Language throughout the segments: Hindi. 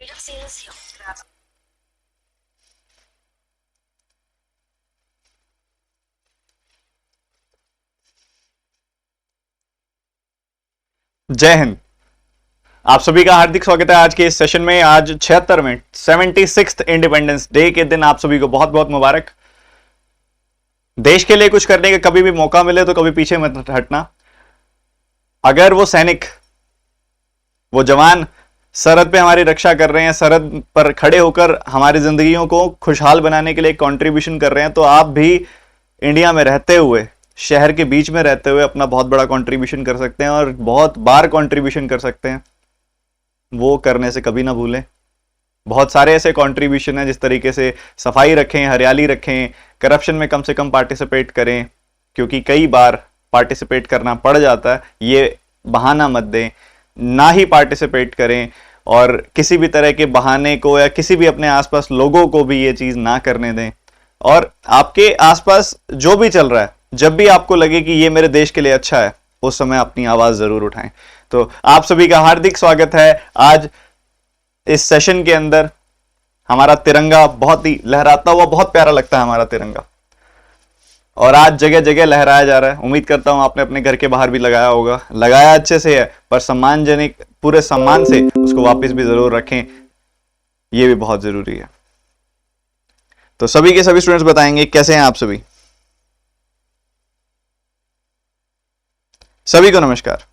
जय हिंद। आप सभी का हार्दिक स्वागत है आज के इस सेशन में। आज 76वें 76th इंडिपेंडेंस डे के दिन आप सभी को बहुत बहुत मुबारक। देश के लिए कुछ करने का कभी भी मौका मिले तो कभी पीछे मत हटना। अगर वो सैनिक, वो जवान सरहद पे हमारी रक्षा कर रहे हैं, सरहद पर खड़े होकर हमारी जिंदगियों को खुशहाल बनाने के लिए कंट्रीब्यूशन कर रहे हैं, तो आप भी इंडिया में रहते हुए, शहर के बीच में रहते हुए अपना बहुत बड़ा कंट्रीब्यूशन कर सकते हैं और बहुत बार कंट्रीब्यूशन कर सकते हैं। वो करने से कभी ना भूलें। बहुत सारे ऐसे कंट्रीब्यूशन हैं, जिस तरीके से सफाई रखें, हरियाली रखें, करप्शन में कम से कम पार्टिसिपेट करें, क्योंकि कई बार पार्टिसिपेट करना पड़ जाता है। ये बहाना मत दें, ना ही पार्टिसिपेट करें और किसी भी तरह के बहाने को या किसी भी अपने आसपास लोगों को भी ये चीज ना करने दें। और आपके आसपास जो भी चल रहा है, जब भी आपको लगे कि ये मेरे देश के लिए अच्छा है, उस समय अपनी आवाज जरूर उठाएं। तो आप सभी का हार्दिक स्वागत है आज इस सेशन के अंदर। हमारा तिरंगा बहुत ही लहराता हुआ, बहुत प्यारा लगता है हमारा तिरंगा, और आज जगह जगह लहराया जा रहा है। उम्मीद करता हूं आपने अपने घर के बाहर भी लगाया होगा। लगाया अच्छे से है, पर सम्मानजनक पूरे सम्मान से उसको वापस भी जरूर रखें, यह भी बहुत जरूरी है। तो सभी के सभी स्टूडेंट्स बताएंगे कैसे हैं आप सभी। सभी को नमस्कार,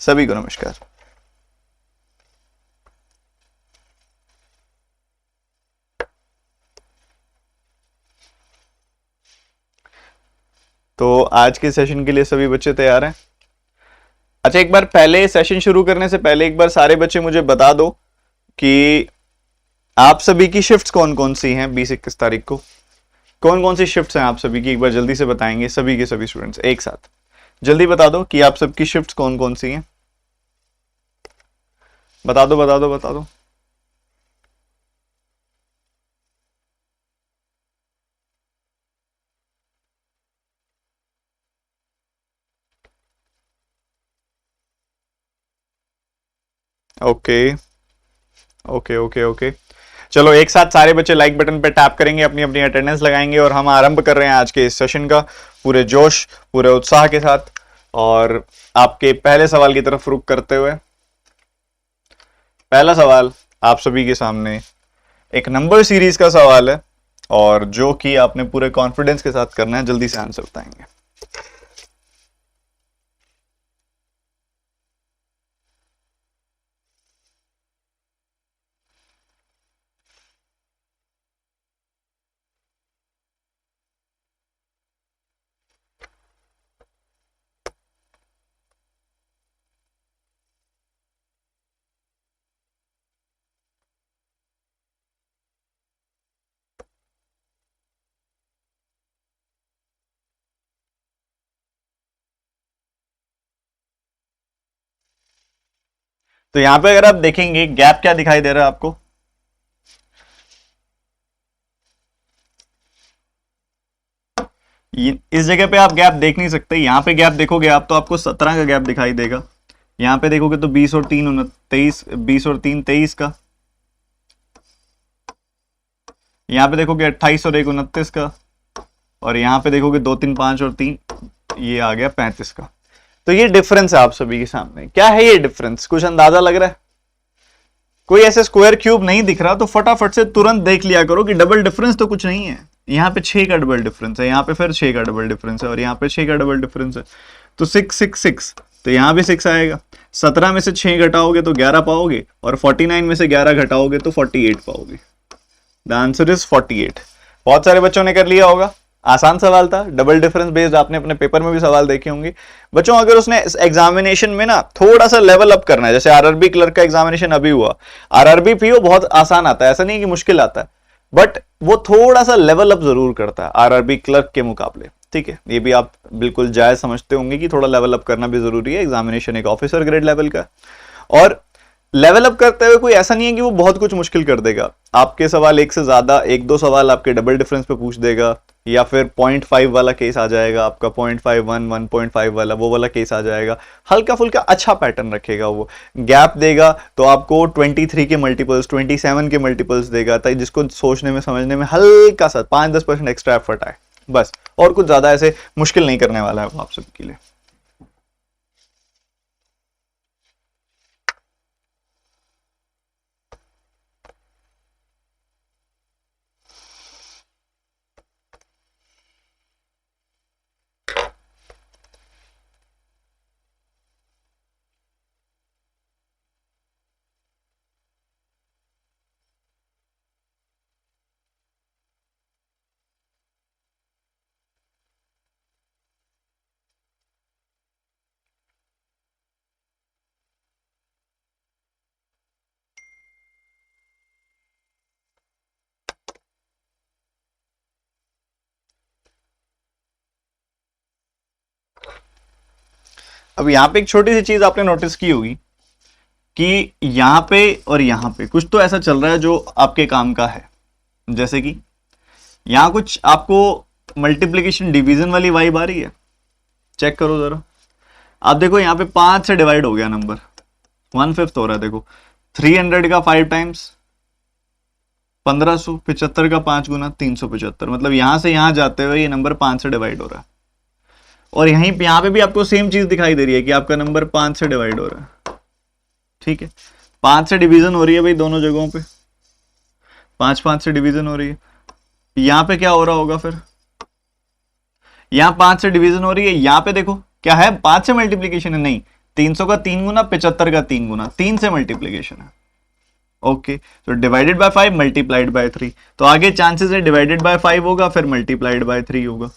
सभी को नमस्कार। तो आज के सेशन के लिए सभी बच्चे तैयार हैं? अच्छा, एक बार पहले सेशन शुरू करने से पहले एक बार सारे बच्चे मुझे बता दो कि आप सभी की शिफ्ट्स कौन कौन सी हैं 20-21 तारीख को। कौन कौन सी शिफ्ट्स हैं आप सभी की, एक बार जल्दी से बताएंगे सभी के सभी स्टूडेंट्स एक साथ। जल्दी बता दो कि आप सबकी शिफ्ट्स कौन कौन सी हैं। बता दो बता दो बता दो। ओके ओके ओके ओके, चलो एक साथ सारे बच्चे लाइक बटन पे टैप करेंगे, अपनी अपनी अटेंडेंस लगाएंगे और हम आरंभ कर रहे हैं आज के इस सेशन का पूरे जोश, पूरे उत्साह के साथ। और आपके पहले सवाल की तरफ रुख करते हुए, पहला सवाल आप सभी के सामने एक नंबर सीरीज का सवाल है, और जो कि आपने पूरे कॉन्फिडेंस के साथ करना है। जल्दी से आंसर बताएंगे। तो यहां पे अगर आप देखेंगे, गैप क्या दिखाई दे रहा है आपको? इस जगह पे आप गैप देख नहीं सकते। यहां पे गैप देखोगे आप तो आपको 17 का गैप दिखाई देगा। यहां पे देखोगे तो 20 और 3 23, 20 और 3 23 का। यहां पे देखोगे 28 और 1 29 का। और यहां पे देखोगे 2 3 5 और 3, ये आ गया 35 का। तो ये डिफरेंस है आप सभी के सामने। क्या है ये डिफरेंस? कुछ अंदाजा लग रहा है? कोई ऐसे स्क्वायर क्यूब नहीं दिख रहा तो फटाफट से तुरंत देख लिया करो कि डबल डिफरेंस तो कुछ नहीं है। यहाँ पे 6 का डबल डिफरेंस है, यहाँ पे फिर 6 का डबल डिफरेंस है, और यहाँ पे 6 का डबल डिफरेंस है। तो 6 6 6, तो यहाँ भी 6 आएगा। 17 में से 6 घटाओगे तो 11 पाओगे, और 49 में से 11 घटाओगे तो 48 पाओगे। The answer is 48। बहुत सारे बच्चों ने कर लिया होगा। आसान सवाल था, डबल डिफरेंस बेस्ड। आपने अपने पेपर में भी सवाल देखे होंगे बच्चों। अगर उसने एग्जामिनेशन में ना थोड़ा सा लेवल अप करना है, जैसे आरआरबी क्लर्क का एग्जामिनेशन अभी हुआ, आरआरबी पीओ बहुत आसान आता है, ऐसा नहीं कि मुश्किल आता है, बट वो थोड़ा सा लेवल अप जरूर करता है आरआरबी क्लर्क के मुकाबले। ठीक है, ये भी आप बिल्कुल जायज समझते होंगे कि थोड़ा लेवल अप करना भी जरूरी है। एग्जामिनेशन एक ऑफिसर ग्रेड लेवल का, और लेवल अप करते हुए कोई ऐसा नहीं है कि वो बहुत कुछ मुश्किल कर देगा। आपके सवाल एक से ज्यादा, एक दो सवाल आपके डबल डिफरेंस पे पूछ देगा, या फिर 0.5 वाला केस आ जाएगा आपका, 0.51 1.5 वाला वो वाला केस आ जाएगा। हल्का फुल्का अच्छा पैटर्न रखेगा वो। गैप देगा तो आपको 23 के मल्टीपल्स, 27 के मल्टीपल्स देगा, ताकि जिसको सोचने में समझने में हल्का सा 5-10% एक्स्ट्रा एफर्ट आए बस। और कुछ ज्यादा ऐसे मुश्किल नहीं करने वाला है वो आप सबके लिए। अब यहां पे एक छोटी सी चीज आपने नोटिस की होगी कि यहां पे और यहां पे कुछ तो ऐसा चल रहा है जो आपके काम का है। जैसे कि यहां कुछ आपको मल्टीप्लीकेशन डिवीजन वाली वाइब आ रही है। चेक करो जरा, आप देखो यहां पे 5 से डिवाइड हो गया नंबर, 1/5 हो रहा है। देखो 300 का 5 टाइम्स 1500, 75 का 5 गुना 375, मतलब यहां से यहां जाते हुए ये नंबर 5 से डिवाइड हो रहा है। और यहीं पे यहां पे भी आपको सेम चीज दिखाई दे रही है कि आपका नंबर 5 से डिवाइड हो रहा है। ठीक है, 5 से डिवीजन हो रही है भाई दोनों जगहों पे, 5-5 से डिवीजन हो रही है। यहां पे क्या हो रहा होगा फिर, यहां 5 से डिवीजन हो रही है, यहां पे देखो क्या है, 5 से मल्टीप्लीकेशन है नहीं, 300 का 3 गुना 75 का 3 गुना 3 से मल्टीप्लीकेशन है। ओके, तो डिवाइडेड बाय 5 मल्टीप्लाइड बाय 3, तो आगे चांसेस है डिवाइडेड बाय 5 होगा फिर मल्टीप्लाइड बाय 3 होगा।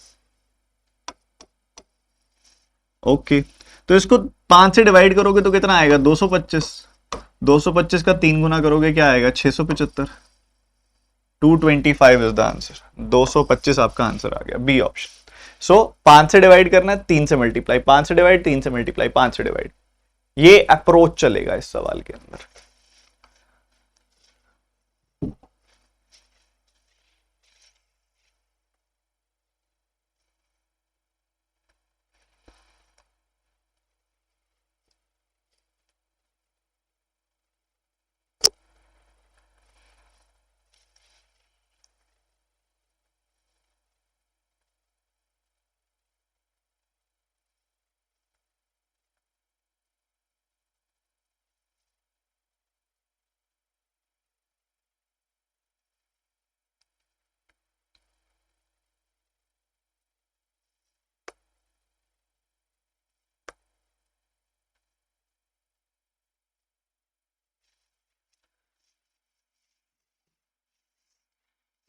ओके, तो इसको 5 से डिवाइड करोगे तो कितना आएगा, 225। 225 का 3 गुना करोगे क्या आएगा, 675। 225 इज द आंसर, 225 आपका आंसर आ गया, बी ऑप्शन। सो 5 से डिवाइड करना है, 3 से मल्टीप्लाई, 5 से डिवाइड, 3 से मल्टीप्लाई, 5 से डिवाइड, ये अप्रोच चलेगा इस सवाल के अंदर।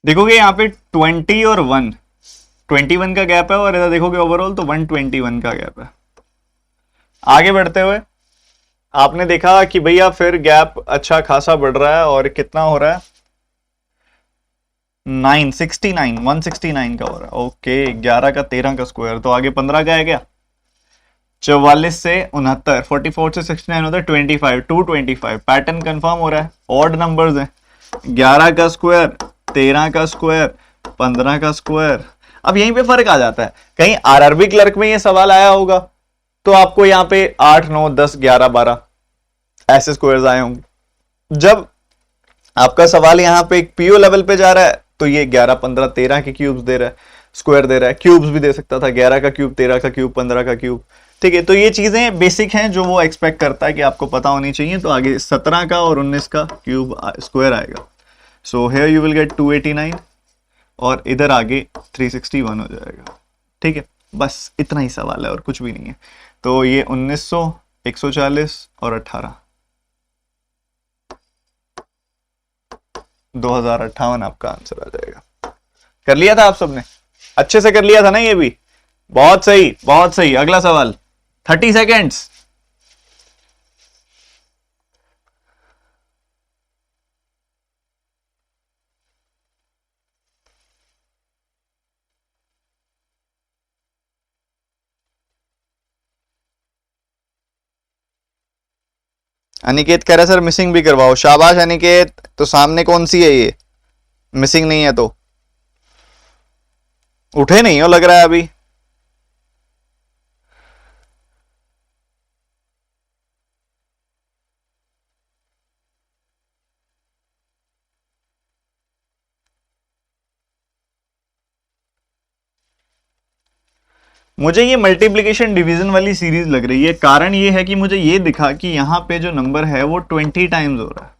देखोगे यहाँ पे 20 और 1, 21 का गैप है, और इधर देखोगे ओवरऑल तो 121 का गैप है। आगे बढ़ते हुए आपने देखा कि भैया फिर गैप अच्छा खासा बढ़ रहा है, और कितना हो रहा है, 969, 169 का हो रहा है। ओके, 11 का 13 का स्क्वायर, तो आगे 15 का है क्या, 44 से 69, 44 से 69 होता है 25, 225, पैटर्न कंफर्म हो रहा है, ऑड नंबर्स हैं, 11 का स्क्वायर, 13 का स्क्वायर, 15 का स्क्वायर। अब यहीं पे फर्क आ जाता है, कहीं आरआरबी क्लर्क में ये सवाल आया होगा तो आपको यहां पे 8 9 10 11 12 ऐसे स्क्वायर्स आए होंगे। जब आपका सवाल यहां पे एक पीओ लेवल पे जा रहा है तो ये 11 15 13 के क्यूब्स दे रहा है, स्क्वायर दे रहा है, क्यूब्स भी दे सकता था, 11 का क्यूब, 13 का क्यूब, 15 का क्यूब। ठीक है, तो ये चीजें बेसिक हैं जो वो एक्सपेक्ट करता है कि आपको पता होनी चाहिए। तो आगे 17 का और 19 का क्यूब स्क्वायर आएगा, so here you will get 289, और इधर आगे 361 हो जाएगा। ठीक है, बस इतना ही सवाल है और कुछ भी नहीं है। तो ये 1900, 140 और 18, 2058 आपका आंसर आ जाएगा। कर लिया था आप सबने, अच्छे से कर लिया था ना ये भी, बहुत सही बहुत सही। अगला सवाल, 30 सेकेंड्स। अनिकेत कह रहा है सर मिसिंग भी करवाओ। शाबाश अनिकेत। तो सामने कौन सी है ये, मिसिंग नहीं है तो? उठे नहीं हो लग रहा है अभी। मुझे ये मल्टीप्लिकेशन डिवीजन वाली सीरीज लग रही है। कारण ये है कि मुझे ये दिखा कि यहां पे जो नंबर है वो 20 टाइम्स हो रहा है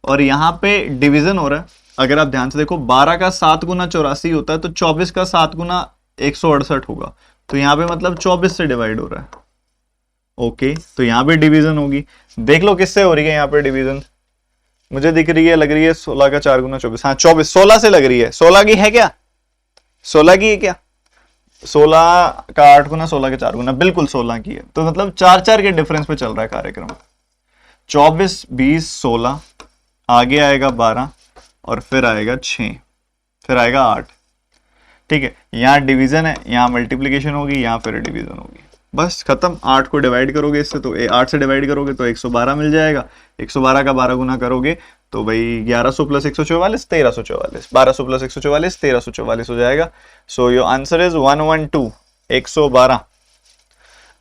और यहां पे डिवीजन हो रहा है। अगर आप ध्यान से देखो 12 का 7 गुना 84 होता है तो 24 का 7 गुना 168 होगा। तो यहां पे मतलब 24 से डिवाइड हो रहा है। ओके, तो यहां पे डिवीजन होगी। देख लो किससे हो रही है यहाँ पे डिवीजन। मुझे दिख रही है, लग रही है 16 का 4 गुना 24। हाँ 24, 16 से लग रही है। 16 की है क्या? 16 की है क्या? 16 का 8 गुना 16 के 4 गुना, बिल्कुल 16 की है। तो मतलब 4 के डिफरेंस पे चल रहा है कार्यक्रम। 24, 20, 16, आगे आएगा 12 और फिर आएगा 6, फिर आएगा 8। ठीक है, यहाँ डिवीजन है, यहाँ मल्टीप्लीकेशन होगी, यहाँ फिर डिवीजन होगी। बस खत्म। 8 को डिवाइड करोगे इससे तो 8 से डिवाइड करोगे तो 112 मिल जाएगा। 112 का 12 गुना करोगे तो भाई 1100 प्लस 144 1344, 1200 प्लस 144 1344 हो जाएगा। So your answer is 112, 112।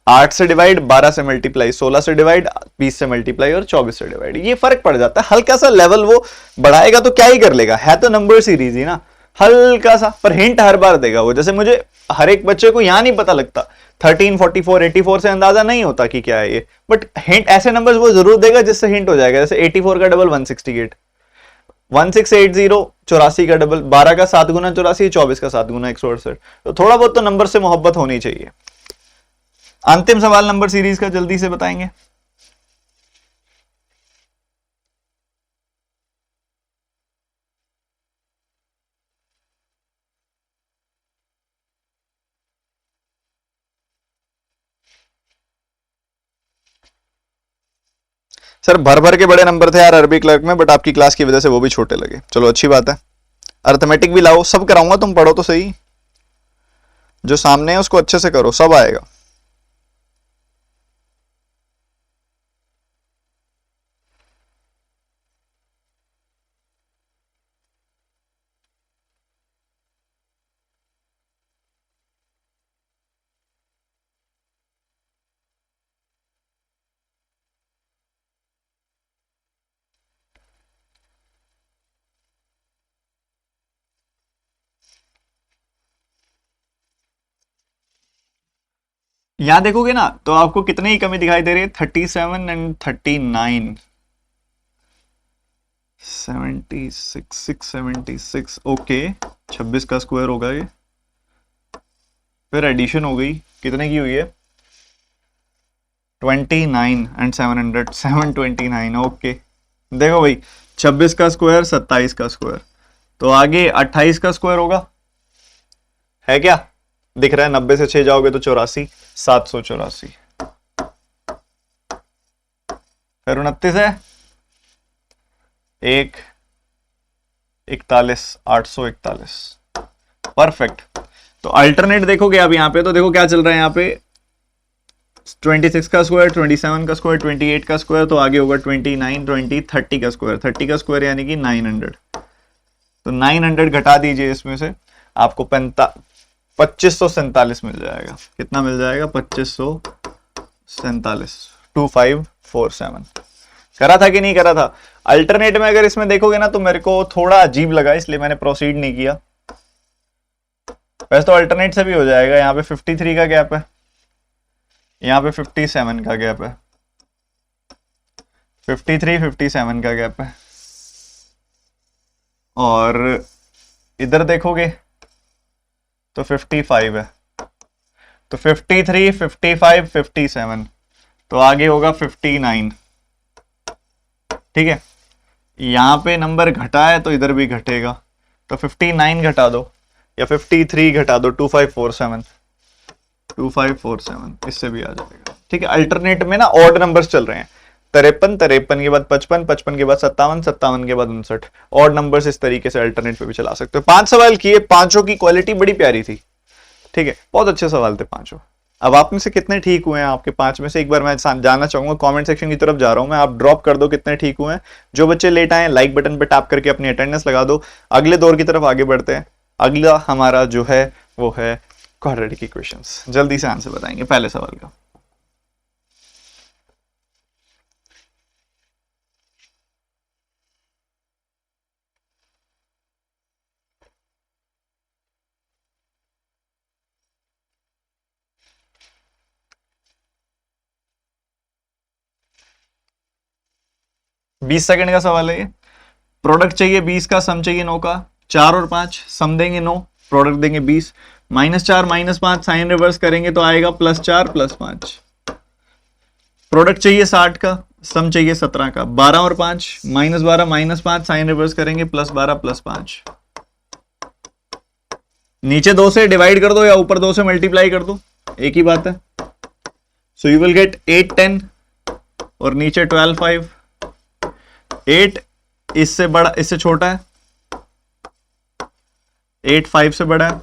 8 से डिवाइड, 12 से मल्टीप्लाई, 16 से डिवाइड, 20 से मल्टीप्लाई और 24 से डिवाइड। ये फर्क पड़ जाता है, हल्का सा लेवल वो बढ़ाएगा तो क्या ही कर लेगा, है तो नंबर सीरीज ही ना, हल्का सा। पर हिंट हर बार देगा वो। जैसे मुझे हर एक बच्चे को यहां नहीं पता लगता 13, 44, 84 से अंदाजा नहीं होता कि क्या है ये, बट हिंट ऐसे नंबर्स वो जरूर देगा जिससे हिंट हो जाएगा। जैसे 84 का डबल 168, 1680 84 का डबल, 12 का 7 गुना 84, 24 का 7 गुना 168। तो थोड़ा बहुत तो नंबर से मोहब्बत होनी चाहिए। अंतिम सवाल नंबर सीरीज का जल्दी से बताएंगे। सर भर भर के बड़े नंबर थे यार अरबी क्लर्क में, बट आपकी क्लास की वजह से वो भी छोटे लगे। चलो अच्छी बात है। अर्थमेटिक भी लाओ, सब कराऊंगा, तुम पढ़ो तो सही। जो सामने है उसको अच्छे से करो, सब आएगा। यहां देखोगे ना तो आपको कितने ही कमी दिखाई दे रही है, 37 एंड 39, 76, 676। ओके, 26 का स्क्वायर होगा ये। फिर एडिशन हो गई, कितने की हुई है? 29 एंड 700, 729। ओके, देखो भाई 26 का स्क्वायर 27 का स्क्वायर, तो आगे 28 का स्क्वायर होगा, है क्या? दिख रहा है। 90 से 6 जाओगे तो 84, 784। फिर 29 है, 1, 41, 841। परफेक्ट। तो अल्टरनेट देखोगे आप यहाँ पे, तो देखो क्या चल रहा है यहाँ पे, 26 का स्क्वायर, 27 का स्क्वायर, 28 का स्क्वायर, तो आगे होगा 29, 20, 30 का स्क्वायर। 30 का स्क्वायर यानी कि 900। तो 900 घटा दीजिए इसमें से, आपको 2547 मिल जाएगा। कितना मिल जाएगा? 2547, 2547। करा था कि नहीं करा था? अल्टरनेट में अगर इसमें देखोगे ना तो मेरे को थोड़ा अजीब लगा, इसलिए मैंने प्रोसीड नहीं किया। वैसे तो अल्टरनेट से भी हो जाएगा। यहाँ पे 53 का गैप है, यहाँ पे 57 का गैप है, 53, 57 का गैप है। और इधर देखोगे तो 55 है, तो 53, 55, 57, तो आगे होगा 59। ठीक है, यहां पे नंबर घटा है तो इधर भी घटेगा, तो 59 घटा दो या 53 घटा दो, 2547, 2547 इससे भी आ जाएगा। ठीक है, अल्टरनेट में ना ऑड नंबर्स चल रहे हैं, 53, 53 के बाद 55, 55 के बाद 57, 57 के बाद 59। ऑड नंबर्स इस तरीके से अल्टरनेट पे भी चला सकते हो। 5 सवाल किए, पांचों की क्वालिटी बड़ी प्यारी थी। ठीक है, बहुत अच्छे सवाल थे पांचों। अब आप में से कितने ठीक हुए हैं, आपके 5 में से एक बार मैं जानना चाहूंगा, कमेंट सेक्शन की तरफ जा रहा हूं मैं, आप ड्रॉप कर दो कितने ठीक हुए हैं। जो बच्चे लेट आए लाइक बटन पे टैप करके अपनी अटेंडेंस लगा दो। अगले दौर की तरफ आगे बढ़ते हैं। अगला हमारा जो है वो है क्वाड्रेटिक इक्वेशंस। जल्दी से आंसर बताएंगे पहले सवाल का। बीस सेकंड का सवाल है ये। प्रोडक्ट चाहिए 20 का, सम चाहिए 9 का। 4 और 5 सम देंगे 9, प्रोडक्ट देंगे 20। -4 -5 साइन रिवर्स करेंगे तो आएगा +4 +5। प्रोडक्ट चाहिए 60 का, सम चाहिए 17 का। 12 और 5 -12 -5 साइन रिवर्स करेंगे +12 +5। नीचे 2 से डिवाइड कर दो या ऊपर 2 से मल्टीप्लाई कर दो, एक ही बात है। सो यू विल गेट 8 10 और नीचे 12 5। 8 इससे बड़ा, इससे छोटा है, 8 5 से बड़ा है,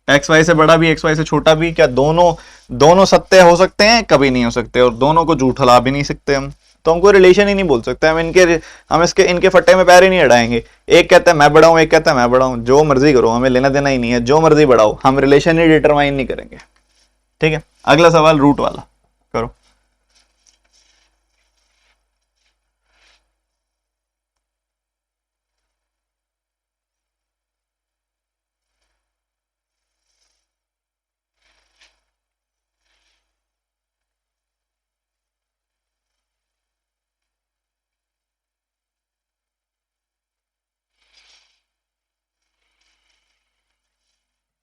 XY से बड़ा भी, XY से छोटा भी। क्या दोनों सत्य हो सकते हैं? कभी नहीं हो सकते। और दोनों को झूठ ला भी नहीं सकते हम, तो हमको रिलेशन ही नहीं बोल सकते हम। इनके फट्टे में पैर ही नहीं अड़ाएंगे। एक कहता है मैं बड़ा हूं, एक कहता है मैं बड़ा हूं। जो मर्जी करो, हमें लेना देना ही नहीं है, जो मर्जी बढ़ाओ, हम रिलेशन ही डिटरमाइन नहीं करेंगे। ठीक है, अगला सवाल रूट वाला करो।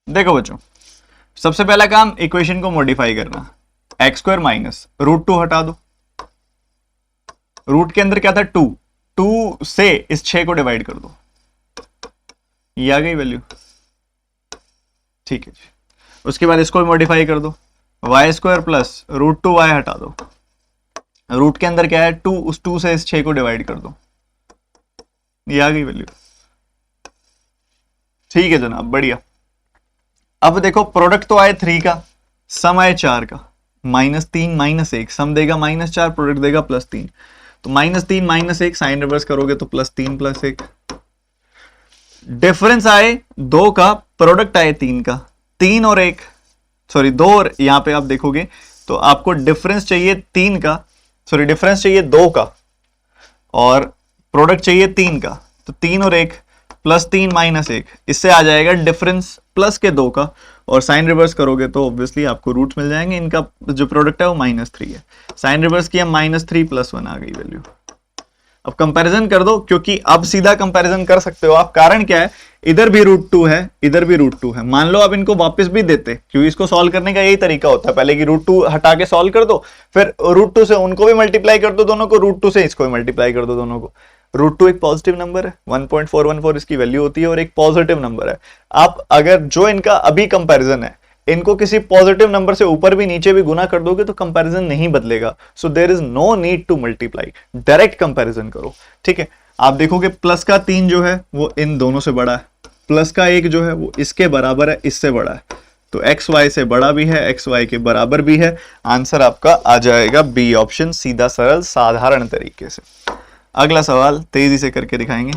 देखो बच्चों, सबसे पहला काम इक्वेशन को मॉडिफाई करना। x² माइनस √2 हटा दो। रूट के अंदर क्या था? 2। 2 से इस 6 को डिवाइड कर दो, ये आ गई वैल्यू। ठीक है जी। उसके बाद इसको भी मॉडिफाई कर दो। y² प्लस √2y हटा दो। रूट के अंदर क्या है? 2। उस 2 से इस 6 को डिवाइड कर दो, ये आ गई वैल्यू। ठीक है जनाब, बढ़िया। अब देखो, प्रोडक्ट तो आए 3 का, सम आए 4 का। -3 -1 सम देगा -4, प्रोडक्ट देगा +3। तो -3 -1 साइन रिवर्स करोगे तो +3 +1। डिफरेंस आए 2 का, प्रोडक्ट आए 3 का। 3 और 1 सॉरी 2 और, यहां पे आप देखोगे तो आपको डिफरेंस चाहिए 3 का, सॉरी डिफरेंस चाहिए 2 का और प्रोडक्ट चाहिए 3 का। तो 3 और 1 +3 -1, इससे आ जाएगा डिफरेंस प्लस के 2 का। और साइन रिवर्स करोगे तो ऑब्वियसली आपको रूट्स मिल जाएंगे। इनका जो प्रोडक्ट है वो -3 है। साइन रिवर्स किया, -3 +1 आ गई वैल्यू। अब कंपैरिजन कर दो, क्योंकि अब सीधा कंपैरिजन कर सकते हो आप। कारण क्या है? इधर भी √2 है, इधर भी √2 है। मान लो अब इनको वापस भी देते, क्योंकि इसको सॉल्व करने का यही तरीका होता है, पहले कि √2 हटा के सॉल्व कर दो, फिर √2 से उनको भी मल्टीप्लाई कर दो दोनों को, √2 से इसको भी मल्टीप्लाई कर दो दोनों को। √2 एक पॉजिटिव नंबर है, 1.414 इसकी वैल्यू होती है और एक पॉजिटिव नंबर है। आप अगर जो इनका अभी कंपैरिजन है, इनको किसी पॉजिटिव नंबर से ऊपर भी नीचे भी गुना कर दोगे तो कंपैरिजन नहीं बदलेगा। So there is no need to multiply, direct comparison करो। ठीक है, आप देखोगे प्लस का 3 जो है वो इन दोनों से बड़ा है, प्लस का 1 जो है वो इसके बराबर है, इससे बड़ा है। तो XY से बड़ा भी है, XY के बराबर भी है। आंसर आपका आ जाएगा बी ऑप्शन, सीधा सरल साधारण तरीके से। अगला सवाल तेजी से करके दिखाएंगे।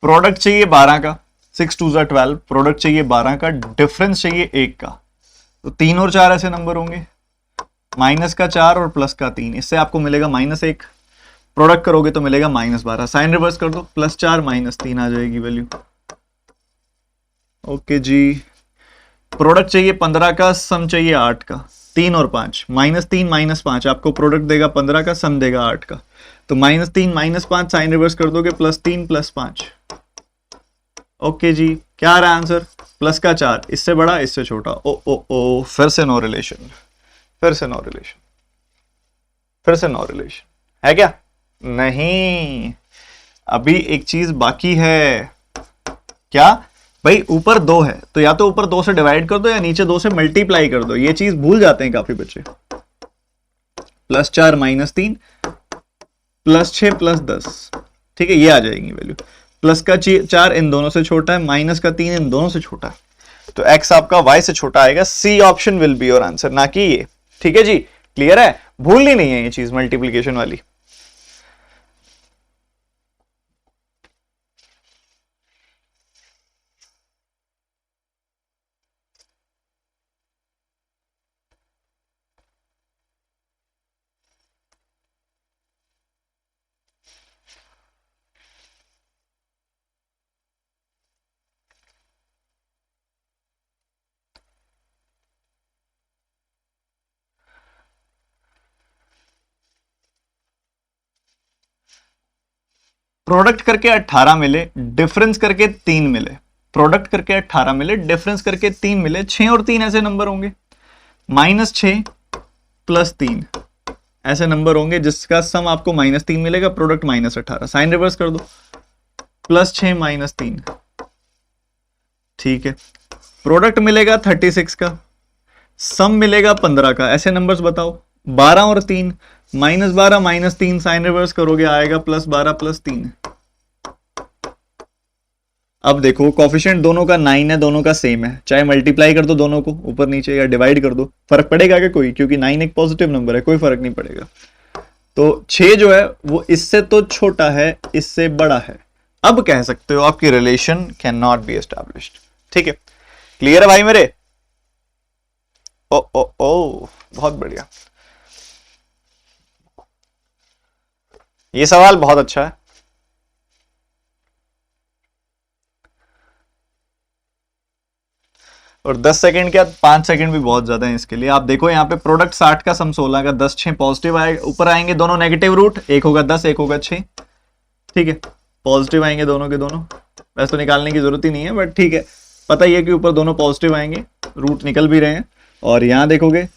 प्रोडक्ट चाहिए 12 का, 6 2 12, प्रोडक्ट चाहिए 12 का, डिफरेंस चाहिए 1 का। तो 3 और 4 ऐसे नंबर होंगे, माइनस का 4 और प्लस का 3, इससे आपको मिलेगा -1। प्रोडक्ट करोगे तो मिलेगा -12। साइन रिवर्स कर दो, +4 -3 आ जाएगी वैल्यू। ओके जी। प्रोडक्ट चाहिए 15 का, सम चाहिए 8 का। 3 और 5, -3 -5 आपको प्रोडक्ट देगा 15 का, सम देगा 8 का। तो -3 -5 साइन रिवर्स कर दोगे, +3 +5। ओके जी, क्या आ रहा है आंसर? प्लस का 4, इससे बड़ा इससे छोटा। ओ ओ ओ, फिर से नो रिलेशन, फिर से नो रिलेशन, फिर से नो रिलेशन है क्या? नहीं, अभी एक चीज बाकी है। क्या भाई, ऊपर 2 है तो या तो ऊपर 2 से डिवाइड कर दो या नीचे 2 से मल्टीप्लाई कर दो। ये चीज भूल जाते हैं काफी बच्चे। +4 -3 +6 +10, ठीक है, ये आ जाएगी वैल्यू। प्लस का 4 इन दोनों से छोटा है, माइनस का 3 इन दोनों से छोटा है, तो x आपका y से छोटा आएगा। C option will be your answer, ना कि ये। ठीक है जी, क्लियर है, भूलनी नहीं है ये चीज मल्टीप्लीकेशन वाली। प्रोडक्ट करके 18 मिले, डिफरेंस करके 3 मिले। प्रोडक्ट करके 18 मिले, डिफरेंस करके 3 मिले। 6 और 3 ऐसे नंबर होंगे, -6 +3 ऐसे नंबर होंगे जिसका सम आपको -3 मिलेगा, प्रोडक्ट -18। साइन रिवर्स कर दो, +6 - 3, ठीक है। प्रोडक्ट मिलेगा 36 का, सम मिलेगा 15 का। ऐसे नंबर्स बताओ। 12 और 3, -12 - 3, साइन रिवर्स करोगे आएगा +12 +3। अब देखो कॉफिशिएंट दोनों का 9 है, दोनों का सेम है, चाहे मल्टीप्लाई कर दो दोनों को ऊपर नीचे या डिवाइड कर दो, फर्क पड़ेगा क्या कोई? क्योंकि 9 एक पॉजिटिव नंबर है, कोई फर्क नहीं पड़ेगा। तो 6 जो है वो इससे तो छोटा है, इससे बड़ा है। अब कह सकते हो आपकी relation can not be established. ठीक है, क्लियर है भाई मेरे? ओ ओ ओ, बहुत बढ़िया, ये सवाल बहुत अच्छा है। और 10 सेकंड क्या, 5 सेकंड भी बहुत ज्यादा है इसके लिए। आप देखो यहाँ पे प्रोडक्ट 60 का, सम 16 का, 10 6 पॉजिटिव आएगा, ऊपर आएंगे दोनों नेगेटिव रूट, एक होगा 10 एक होगा 6, ठीक है। पॉजिटिव आएंगे दोनों के दोनों, वैसे तो निकालने की जरूरत ही नहीं है बट ठीक है, पता ही है कि ऊपर दोनों पॉजिटिव आएंगे, रूट निकल भी रहे हैं। और यहाँ देखोगे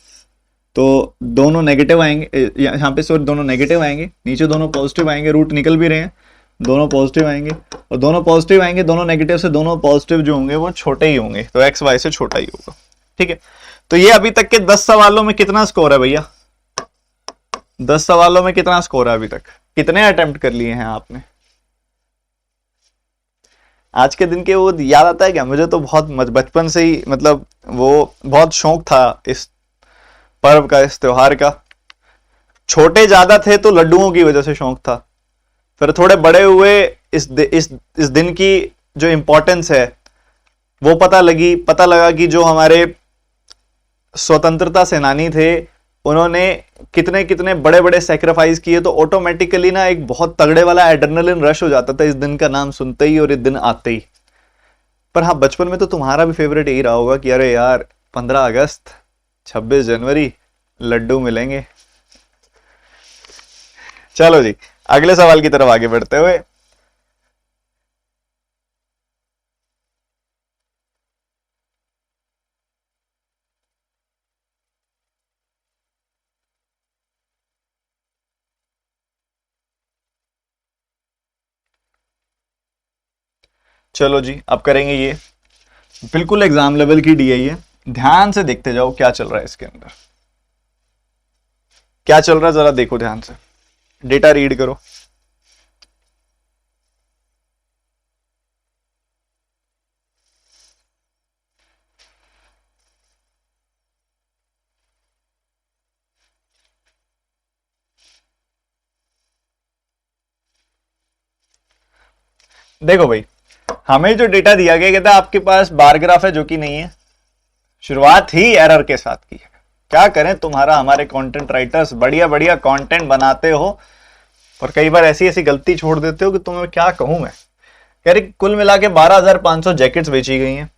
तो दोनों नेगेटिव आएंगे, यहाँ पे सॉरी दोनों नेगेटिव आएंगे, नीचे दोनों पॉजिटिव आएंगे, रूट निकल भी रहे हैं, दोनों पॉजिटिव आएंगे और दोनों पॉजिटिव आएंगे, दोनों नेगेटिव से दोनों पॉजिटिव जो होंगे वो छोटे ही होंगे, तो एक्स वाई से छोटा ही होगा। ठीक है, तो ये अभी तक के 10 सवालों में कितना स्कोर है भैया? 10 सवालों में कितना स्कोर है अभी तक? कितने अटेम्प्ट कर लिए हैं आपने? आज के दिन के वो याद आता है क्या? मुझे तो बहुत बचपन से ही, मतलब वो बहुत शौक था इस पर्व का, इस त्योहार का। छोटे ज्यादा थे तो लड्डुओं की वजह से शौक था, फिर थोड़े बड़े हुए इस दिन की जो इंपॉर्टेंस है वो पता लगा कि जो हमारे स्वतंत्रता सेनानी थे उन्होंने कितने कितने बड़े बड़े सेक्रीफाइस किए, तो ऑटोमेटिकली ना एक बहुत तगड़े वाला एड्रेनलिन रश हो जाता था इस दिन का नाम सुनते ही और इस दिन आते ही। पर हाँ, बचपन में तो तुम्हारा भी फेवरेट यही रहा होगा कि अरे यार 15 अगस्त 26 जनवरी लड्डू मिलेंगे। चलो जी, अगले सवाल की तरफ आगे बढ़ते हुए, चलो जी अब करेंगे ये बिल्कुल एग्जाम लेवल की डी है ये। ध्यान से देखते जाओ क्या चल रहा है इसके अंदर, क्या चल रहा है जरा देखो ध्यान से, डेटा रीड करो। देखो भाई, हमें जो डेटा दिया गया, कहता है आपके पास बार ग्राफ है जो कि नहीं है, शुरुआत ही एरर के साथ की है। क्या करें, तुम्हारा हमारे कंटेंट राइटर्स बढ़िया बढ़िया कंटेंट बनाते हो और कई बार ऐसी ऐसी गलती छोड़ देते हो कि तुम्हें क्या कहूं मैं। कह रही कुल मिला के 12,500 जैकेट्स बेची गई हैं।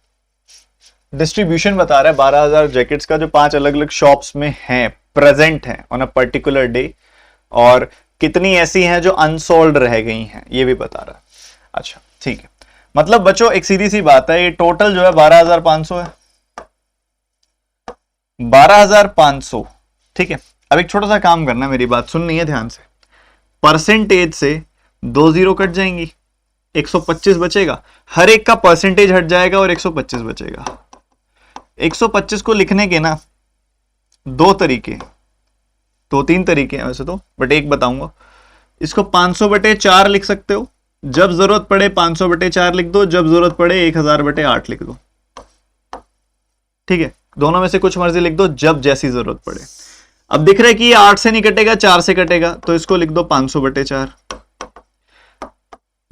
डिस्ट्रीब्यूशन बता रहा है 12,000 जैकेट्स का, जो 5 अलग अलग शॉप्स में हैं, प्रेजेंट हैं ऑन अ पर्टिकुलर डे, और कितनी ऐसी हैं जो अनसोल्ड रह गई हैं ये भी बता रहा है। अच्छा ठीक है, मतलब बच्चों एक सीधी सी बात है, ये टोटल जो है 12,500 है, 12,500। ठीक है, अब एक छोटा सा काम करना है, मेरी बात सुननी है ध्यान से। परसेंटेज से 2 जीरो कट जाएंगी, 125 बचेगा। हर एक का परसेंटेज हट जाएगा और 125 बचेगा। 125 को लिखने के ना दो तीन तरीके हैं वैसे तो, बट एक बताऊंगा। इसको 500/4 लिख सकते हो, जब जरूरत पड़े 500/4 लिख दो, जब जरूरत पड़े 1000/8 लिख दो। ठीक है, दोनों में से कुछ मर्जी लिख दो जब जैसी जरूरत पड़े। अब दिख रहा है कि ये 8 से नहीं कटेगा, 4 से कटेगा, तो इसको लिख दो 500/4।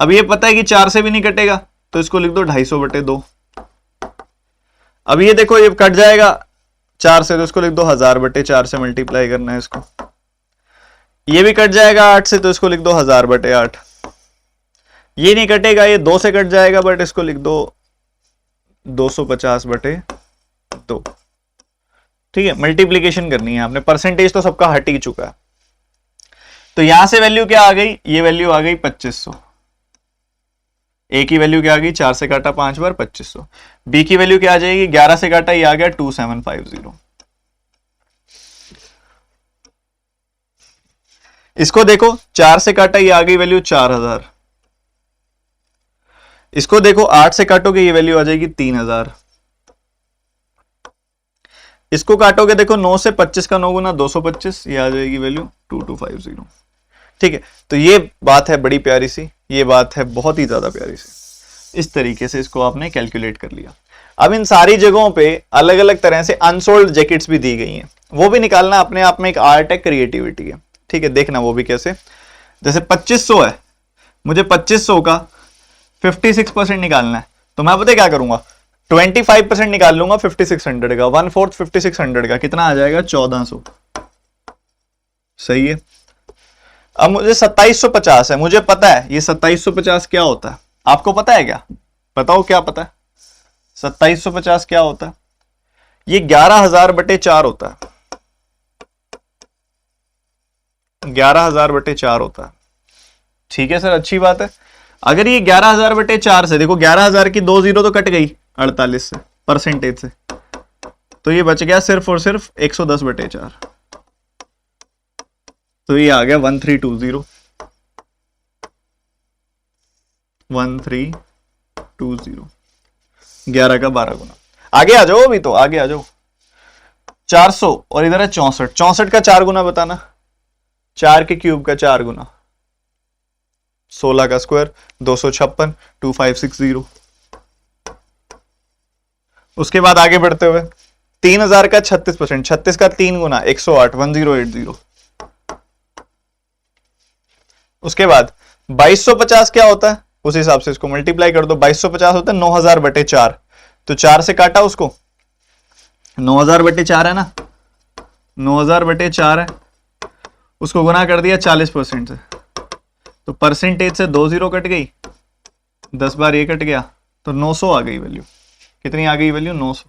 अब ये पता है कि 4 से भी नहीं कटेगा, तो इसको लिख दो 250/2। अब ये देखो ये कट जाएगा 4 से, तो इसको लिख दो 1000/4 से मल्टीप्लाई करना है इसको। ये भी कट जाएगा 8 से, तो इसको लिख दो 1000/8। ये नहीं कटेगा, ये 2 से कट जाएगा, बट इसको लिख दो 250/2। ठीक है, मल्टीप्लीकेशन करनी है आपने, परसेंटेज तो सबका हट ही चुका है। तो यहां से वैल्यू क्या आ गई, ये वैल्यू आ गई 2500। ए की वैल्यू क्या आ गई, 4 से काटा 5 बार 2500। बी की वैल्यू क्या आ जाएगी, 11 से काटा ये आ गया 2750। इसको देखो 4 से काटा ये आ गई वैल्यू 4000। इसको देखो 8 से काटोगे ये वैल्यू आ जाएगी 3000। इसको काटोगे देखो 9 से 25 का 9 गुना 225, ये आ जाएगी वैल्यू 2250। ठीक है, तो ये बात है बड़ी प्यारी सी, ये बात है बहुत ही ज्यादा प्यारी सी। इस तरीके से इसको आपने कैलकुलेट कर लिया। अब इन सारी जगहों पे अलग अलग तरह से अनसोल्ड जैकेट्स भी दी गई हैं, वो भी निकालना अपने आप में एक आर्ट है, क्रिएटिविटी है। ठीक है, देखना वो भी कैसे। जैसे 2500 है, मुझे 2500 का 56% निकालना है, तो मैं पता क्या करूंगा, 25% निकाल लूंगा 5600 का, 1/4 5600 का कितना आ जाएगा, 1400। सही है। अब मुझे 2750 है, मुझे पता है ये 2750 क्या होता है, आपको पता है क्या, बताओ क्या पता है 2750 क्या होता है, ये 11000/4 होता है। 11000/4 होता है। ठीक है सर, अच्छी बात है। अगर ये 11000/4 से देखो 11000 की 2 जीरो तो कट गई 48 से, परसेंटेज से, तो ये बच गया सिर्फ और सिर्फ 110/4। तो ये आ गया 1320। 1320, 11 का 12 गुना। आगे आ जाओ, अभी तो आगे आ जाओ। 400 और इधर है 64, 64 का 4 गुना बताना, 4 के क्यूब का 4 गुना, 16 का स्क्वायर 256, 2560। उसके बाद आगे बढ़ते हुए 3000 का 36%, 36 का 3 गुना 108, 1080। उसके बाद 2250 क्या होता है, उस हिसाब से इसको मल्टीप्लाई कर दो। 2250 होता है 9000/4, तो 4 से काटा उसको, 9000/4 है ना, 9000/4 है, उसको गुना कर दिया 40% से, तो परसेंटेज से 2 जीरो कट गई, 10 बार ये कट गया, तो 900 आ गई वैल्यू। कितनी आ गई वैल्यू, 900।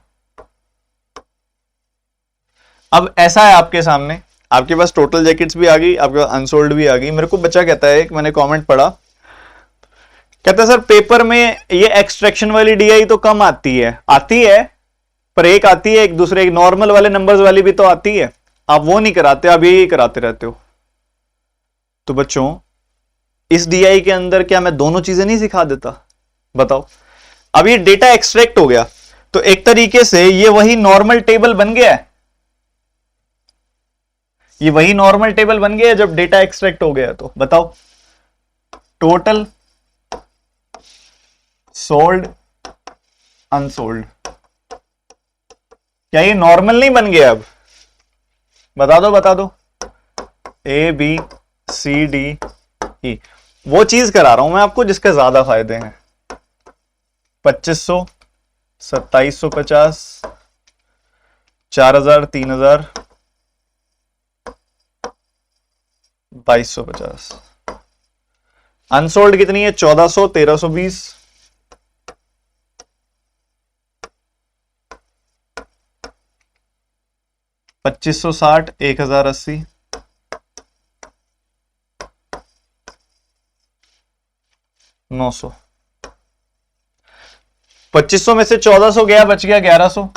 अब ऐसा है आपके सामने, आपके पास टोटल जैकेट्स भी आ गई, आपके पास अनसोल्ड भी आ गई। मेरे को बच्चा कहता है, एक मैंने कमेंट पढ़ा, कहता है सर पेपर में ये एक्सट्रैक्शन वाली डीआई तो कम आती है पर एक आती है, एक दूसरे नॉर्मल वाले नंबर्स वाली भी तो आती है, आप वो नहीं कराते, आप यही कराते रहते हो। तो बच्चों इस डीआई के अंदर क्या मैं दोनों चीजें नहीं सिखा देता, बताओ। अब ये डेटा एक्सट्रैक्ट हो गया, तो एक तरीके से ये वही नॉर्मल टेबल बन गया है, ये वही नॉर्मल टेबल बन गया जब डेटा एक्सट्रैक्ट हो गया। तो बताओ टोटल सोल्ड अनसोल्ड, क्या ये नॉर्मल नहीं बन गया अब, बता दो A B C D E. वो चीज करा रहा हूं मैं आपको जिसके ज्यादा फायदे हैं। 2500, 2750, 4000, 3000, 2250। अनसोल्ड कितनी है, 1400, 1320, 2560, 1080, 900। 2500 में से 1400 गया, बच गया 1100।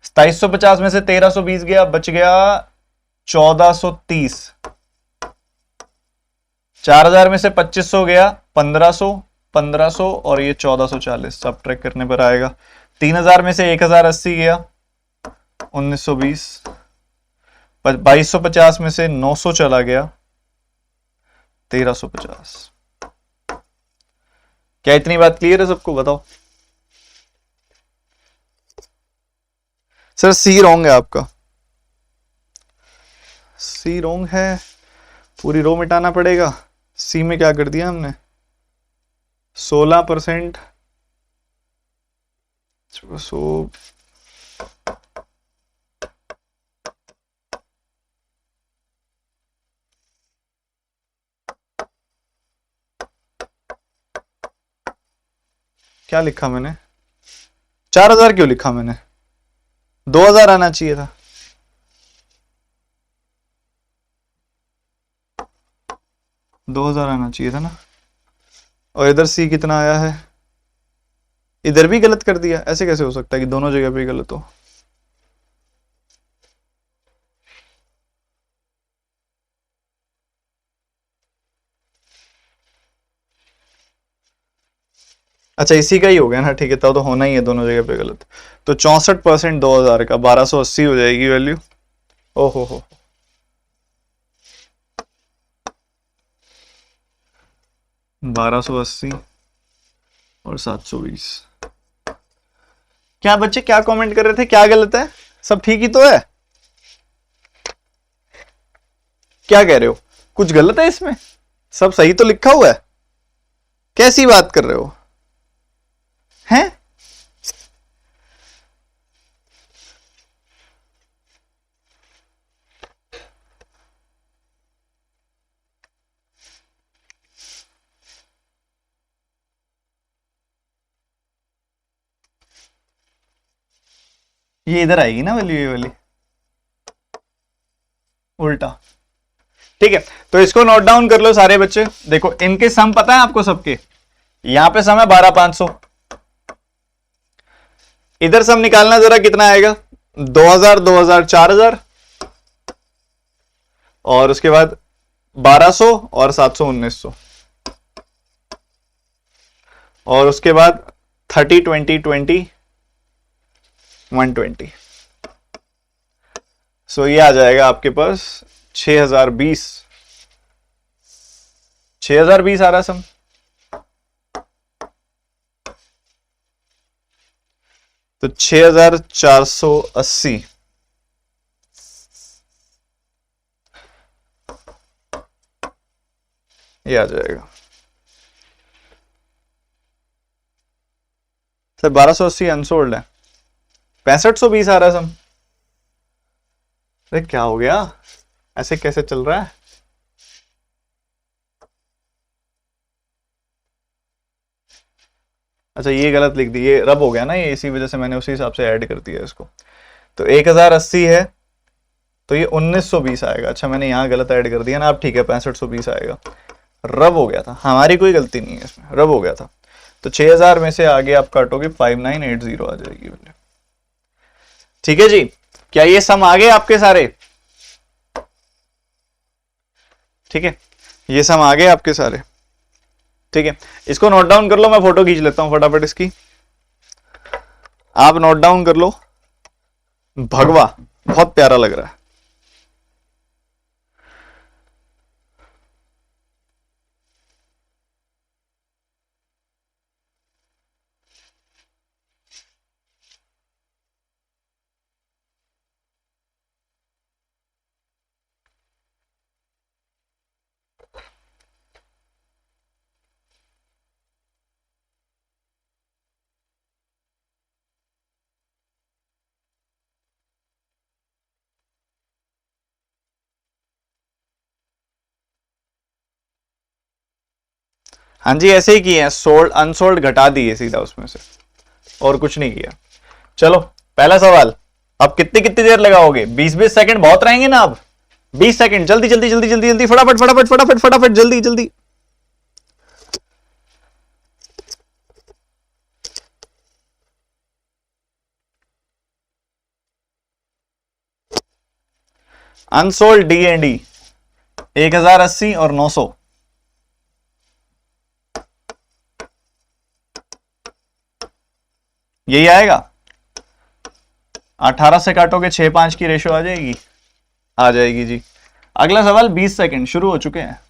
2750 में से 1320 गया, बच गया 1430। 4000 में से 2500 गया, 1500, 1500 और ये 1440 सब ट्रैक करने पर आएगा। 3000 में से 1080 गया, 1920, 2250 में से 900 चला गया, 1350। क्या इतनी बात क्लियर है सबको? बताओ सर। सी रॉन्ग है आपका, सी रॉन्ग है, पूरी रो मिटाना पड़ेगा। सी में क्या कर दिया हमने? 16%। सो क्या लिखा मैंने? 4000 क्यों लिखा मैंने? 2000 आना चाहिए था। दो हजार आना चाहिए था ना। और इधर सी कितना आया है? इधर भी गलत कर दिया। ऐसे कैसे हो सकता है कि दोनों जगह पे गलत हो? अच्छा इसी का ही हो गया ना, ठीक है, तब तो होना ही है दोनों जगह पे गलत। तो 64% 2000 का 1280 हो जाएगी वैल्यू। ओहो हो, 1280 और 720। क्या बच्चे क्या कमेंट कर रहे थे? क्या गलत है? सब ठीक ही तो है। क्या कह रहे हो? कुछ गलत है इसमें? सब सही तो लिखा हुआ है। कैसी बात कर रहे हो? हैं? ये इधर आएगी ना वैल्यू, ये वाली उल्टा। ठीक है, तो इसको नोट डाउन कर लो सारे बच्चे। देखो इनके सम पता है आपको सबके। यहां पे सम है 12500। इधर सम निकालना जरा, कितना आएगा? 2000, 2000, 4000 और उसके बाद 1200 और 700, 1900 और उसके बाद 30, 20, 20, 120। सो ये आ जाएगा आपके पास 6020। 6020 आ रहा सम। तो 6480 ये आ जाएगा सर। 1280 अनसोल्ड है, 6520 आ रहा है सम। अरे क्या हो गया? ऐसे कैसे चल रहा है? अच्छा ये गलत लिख दी, ये रब हो गया ना, ये इसी वजह से मैंने उसी हिसाब से ऐड कर दिया इसको। तो 1080 है तो ये 1920 आएगा। अच्छा मैंने यहां गलत ऐड कर दिया ना, अब ठीक है 6520 आएगा। रब हो गया था, हमारी कोई गलती नहीं है इसमें, रब हो गया था। तो 6000 में से आगे आप काटोगे 5980 आ जाएगी वैल्यू। ठीक है जी, क्या ये सम आ गए आपके सारे? ठीक है, ये सम आ गए आपके सारे। ठीक है, इसको नोट डाउन कर लो, मैं फोटो खींच लेता हूं फटाफट इसकी। आप नोट डाउन कर लो। भगवा बहुत प्यारा लग रहा है। हाँ जी ऐसे ही किए हैं, सोल्ड अनसोल्ड घटा दिए सीधा उसमें से, और कुछ नहीं किया। चलो पहला सवाल। अब कितनी कितनी देर लगाओगे? 20-20 सेकंड बहुत रहेंगे ना अब। 20 सेकंड, जल्दी जल्दी जल्दी जल्दी जल्दी, फटाफट फटाफट फटाफट फटाफट, जल्दी जल्दी। अनसोल्ड डी एंड डी 1080 और 900। यही आएगा। 18 से काटोगे 6-5 की रेशो आ जाएगी, आ जाएगी जी। अगला सवाल 20 सेकंड शुरू हो चुके हैं।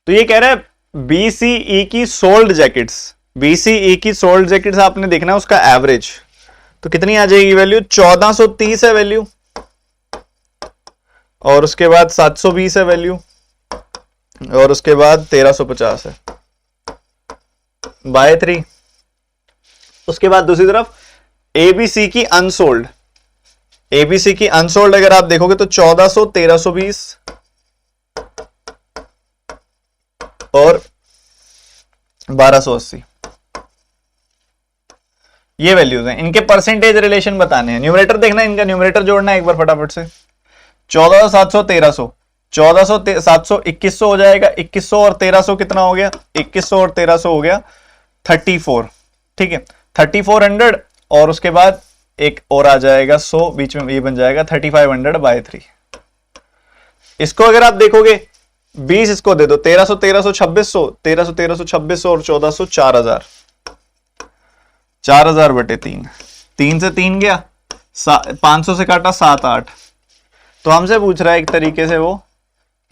तो ये कह रहा है बीसीई की सोल्ड जैकेट्स, बीसीई की सोल्ड जैकेट्स आपने देखना है उसका एवरेज, तो कितनी आ जाएगी वैल्यू? 1430 है वैल्यू, और उसके बाद 720 है वैल्यू, और उसके बाद 1350 है बाय 3। उसके बाद दूसरी तरफ एबीसी की अनसोल्ड, एबीसी की अनसोल्ड अगर आप देखोगे तो 1400, 1320 और 1280, ये वैल्यूज हैं। इनके परसेंटेज रिलेशन बताने हैं। न्यूमरेटर देखना है, इनका न्यूमरेटर जोड़ना है एक बार फटाफट से। 1400, 700, 1300, 700, 2100 हो जाएगा। 2100 और 1300 कितना हो गया? 2100 और 1300 हो गया 34, ठीक है 3400, और उसके बाद एक और आ जाएगा 100 बीच में, ये बन जाएगा 3500 बाय 3। इसको अगर आप देखोगे 20 इसको दे दो, 1300, 1300, 2600, 1300, 1300, 2600 और 1400, 4000, 4000 बटे 3, 3 से 3 गया, 500 से काटा 7, 8। तो हमसे पूछ रहा है एक तरीके से वो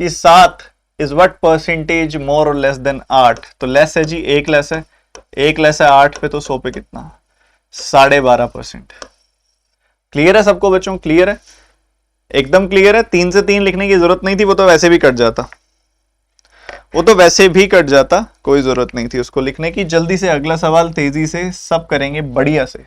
कि 7 इज व्हाट परसेंटेज मोर और लेस देन 8। तो लेस है जी, एक लेस है, एक लेस है 8 पे, तो 100 पे कितना? 12.5%। क्लियर है सबको बच्चों? क्लियर है, एकदम क्लियर है। 3 से 3 लिखने की जरूरत नहीं थी, वो तो वैसे भी कट जाता, वो तो वैसे भी कट जाता, कोई जरूरत नहीं थी उसको लिखने की। जल्दी से अगला सवाल, तेजी से सब करेंगे बढ़िया से।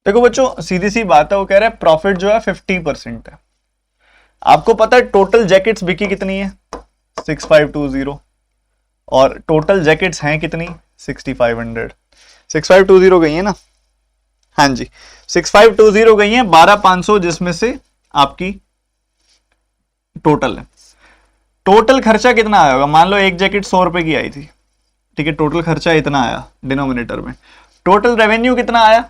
देखो बच्चों, सीधी सी बात है, वो कह रहा है प्रॉफिट जो है 50% है। आपको पता है टोटल जैकेट्स बिकी कितनी है? 6520, और टोटल जैकेट्स हैं कितनी? 6500। 6520 गई है ना? हाँ जी, 6520 गई है, 12500 जिसमें से आपकी टोटल है। टोटल खर्चा कितना आया होगा? मान लो एक जैकेट 100 रुपए की आई थी, ठीक है, टोटल खर्चा इतना आया डिनोमिनेटर में। टोटल रेवेन्यू कितना आया?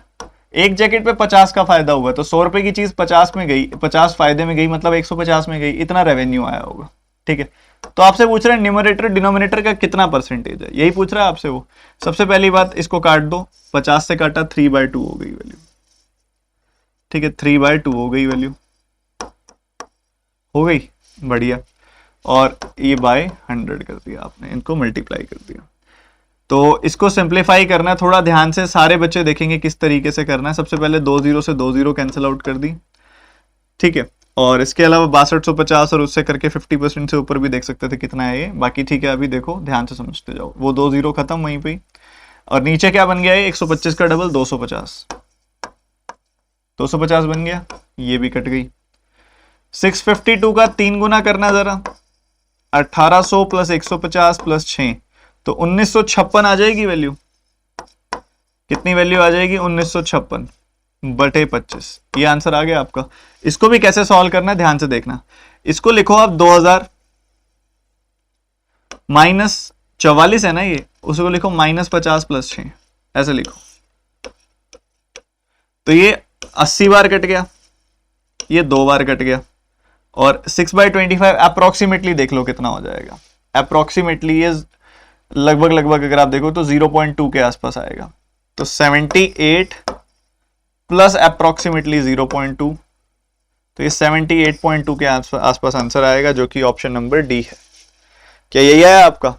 एक जैकेट पे 50 का फायदा हुआ, तो 100 रुपए की चीज 50 में गई, 50 फायदे में गई, मतलब 150 में गई, इतना रेवेन्यू आया होगा, ठीक है। तो आपसे पूछ रहे हैं न्यूमरेटर डिनोमिनेटर का कितना परसेंटेज है, यही पूछ रहा है आपसे वो। सबसे पहली बात, इसको काट दो, 50 से काटा 3/2 हो गई वैल्यू, ठीक है, 3/2 हो गई वैल्यू, हो गई, बढ़िया। और ये बाय 100 कर दिया आपने, इनको मल्टीप्लाई कर दिया। तो इसको सिंप्लीफाई करना है, थोड़ा ध्यान से सारे बच्चे देखेंगे किस तरीके से करना है। सबसे पहले 2 0 से 2 0 कैंसिल आउट कर दी, ठीक है, और इसके अलावा 6250 और उससे करके 50% से ऊपर भी देख सकते थे कितना है ये, बाकी ठीक है। अभी देखो ध्यान से समझते जाओ, वो 2 0 खत्म वहीं पे, और नीचे क्या बन गया है? 125 का डबल 250, 250 बन गया, ये भी कट गई। 652 का 3 गुना करना जरा, 1800 प्लस 150 प्लस 6, तो 1956 आ जाएगी वैल्यू। कितनी वैल्यू आ जाएगी? 1956 बटे 25, ये आंसर आ गया आपका। इसको भी कैसे सॉल्व करना है ध्यान से देखना। इसको लिखो आप 2000 माइनस 44 है ना ये, उसको लिखो -50 प्लस 6, ऐसे लिखो। तो ये 80 बार कट गया, ये 2 बार कट गया, और 6/25 अप्रोक्सीमेटली देख लो कितना हो जाएगा। अप्रोक्सीमेटली इज लगभग लगभग अगर आप देखो तो 0.2 के आसपास आएगा। तो 78 प्लस अप्रोक्सीमेटली 0.2, तो ये 78.2 के आसपास आंसर आएगा, जो कि ऑप्शन नंबर डी है। क्या यही है आपका?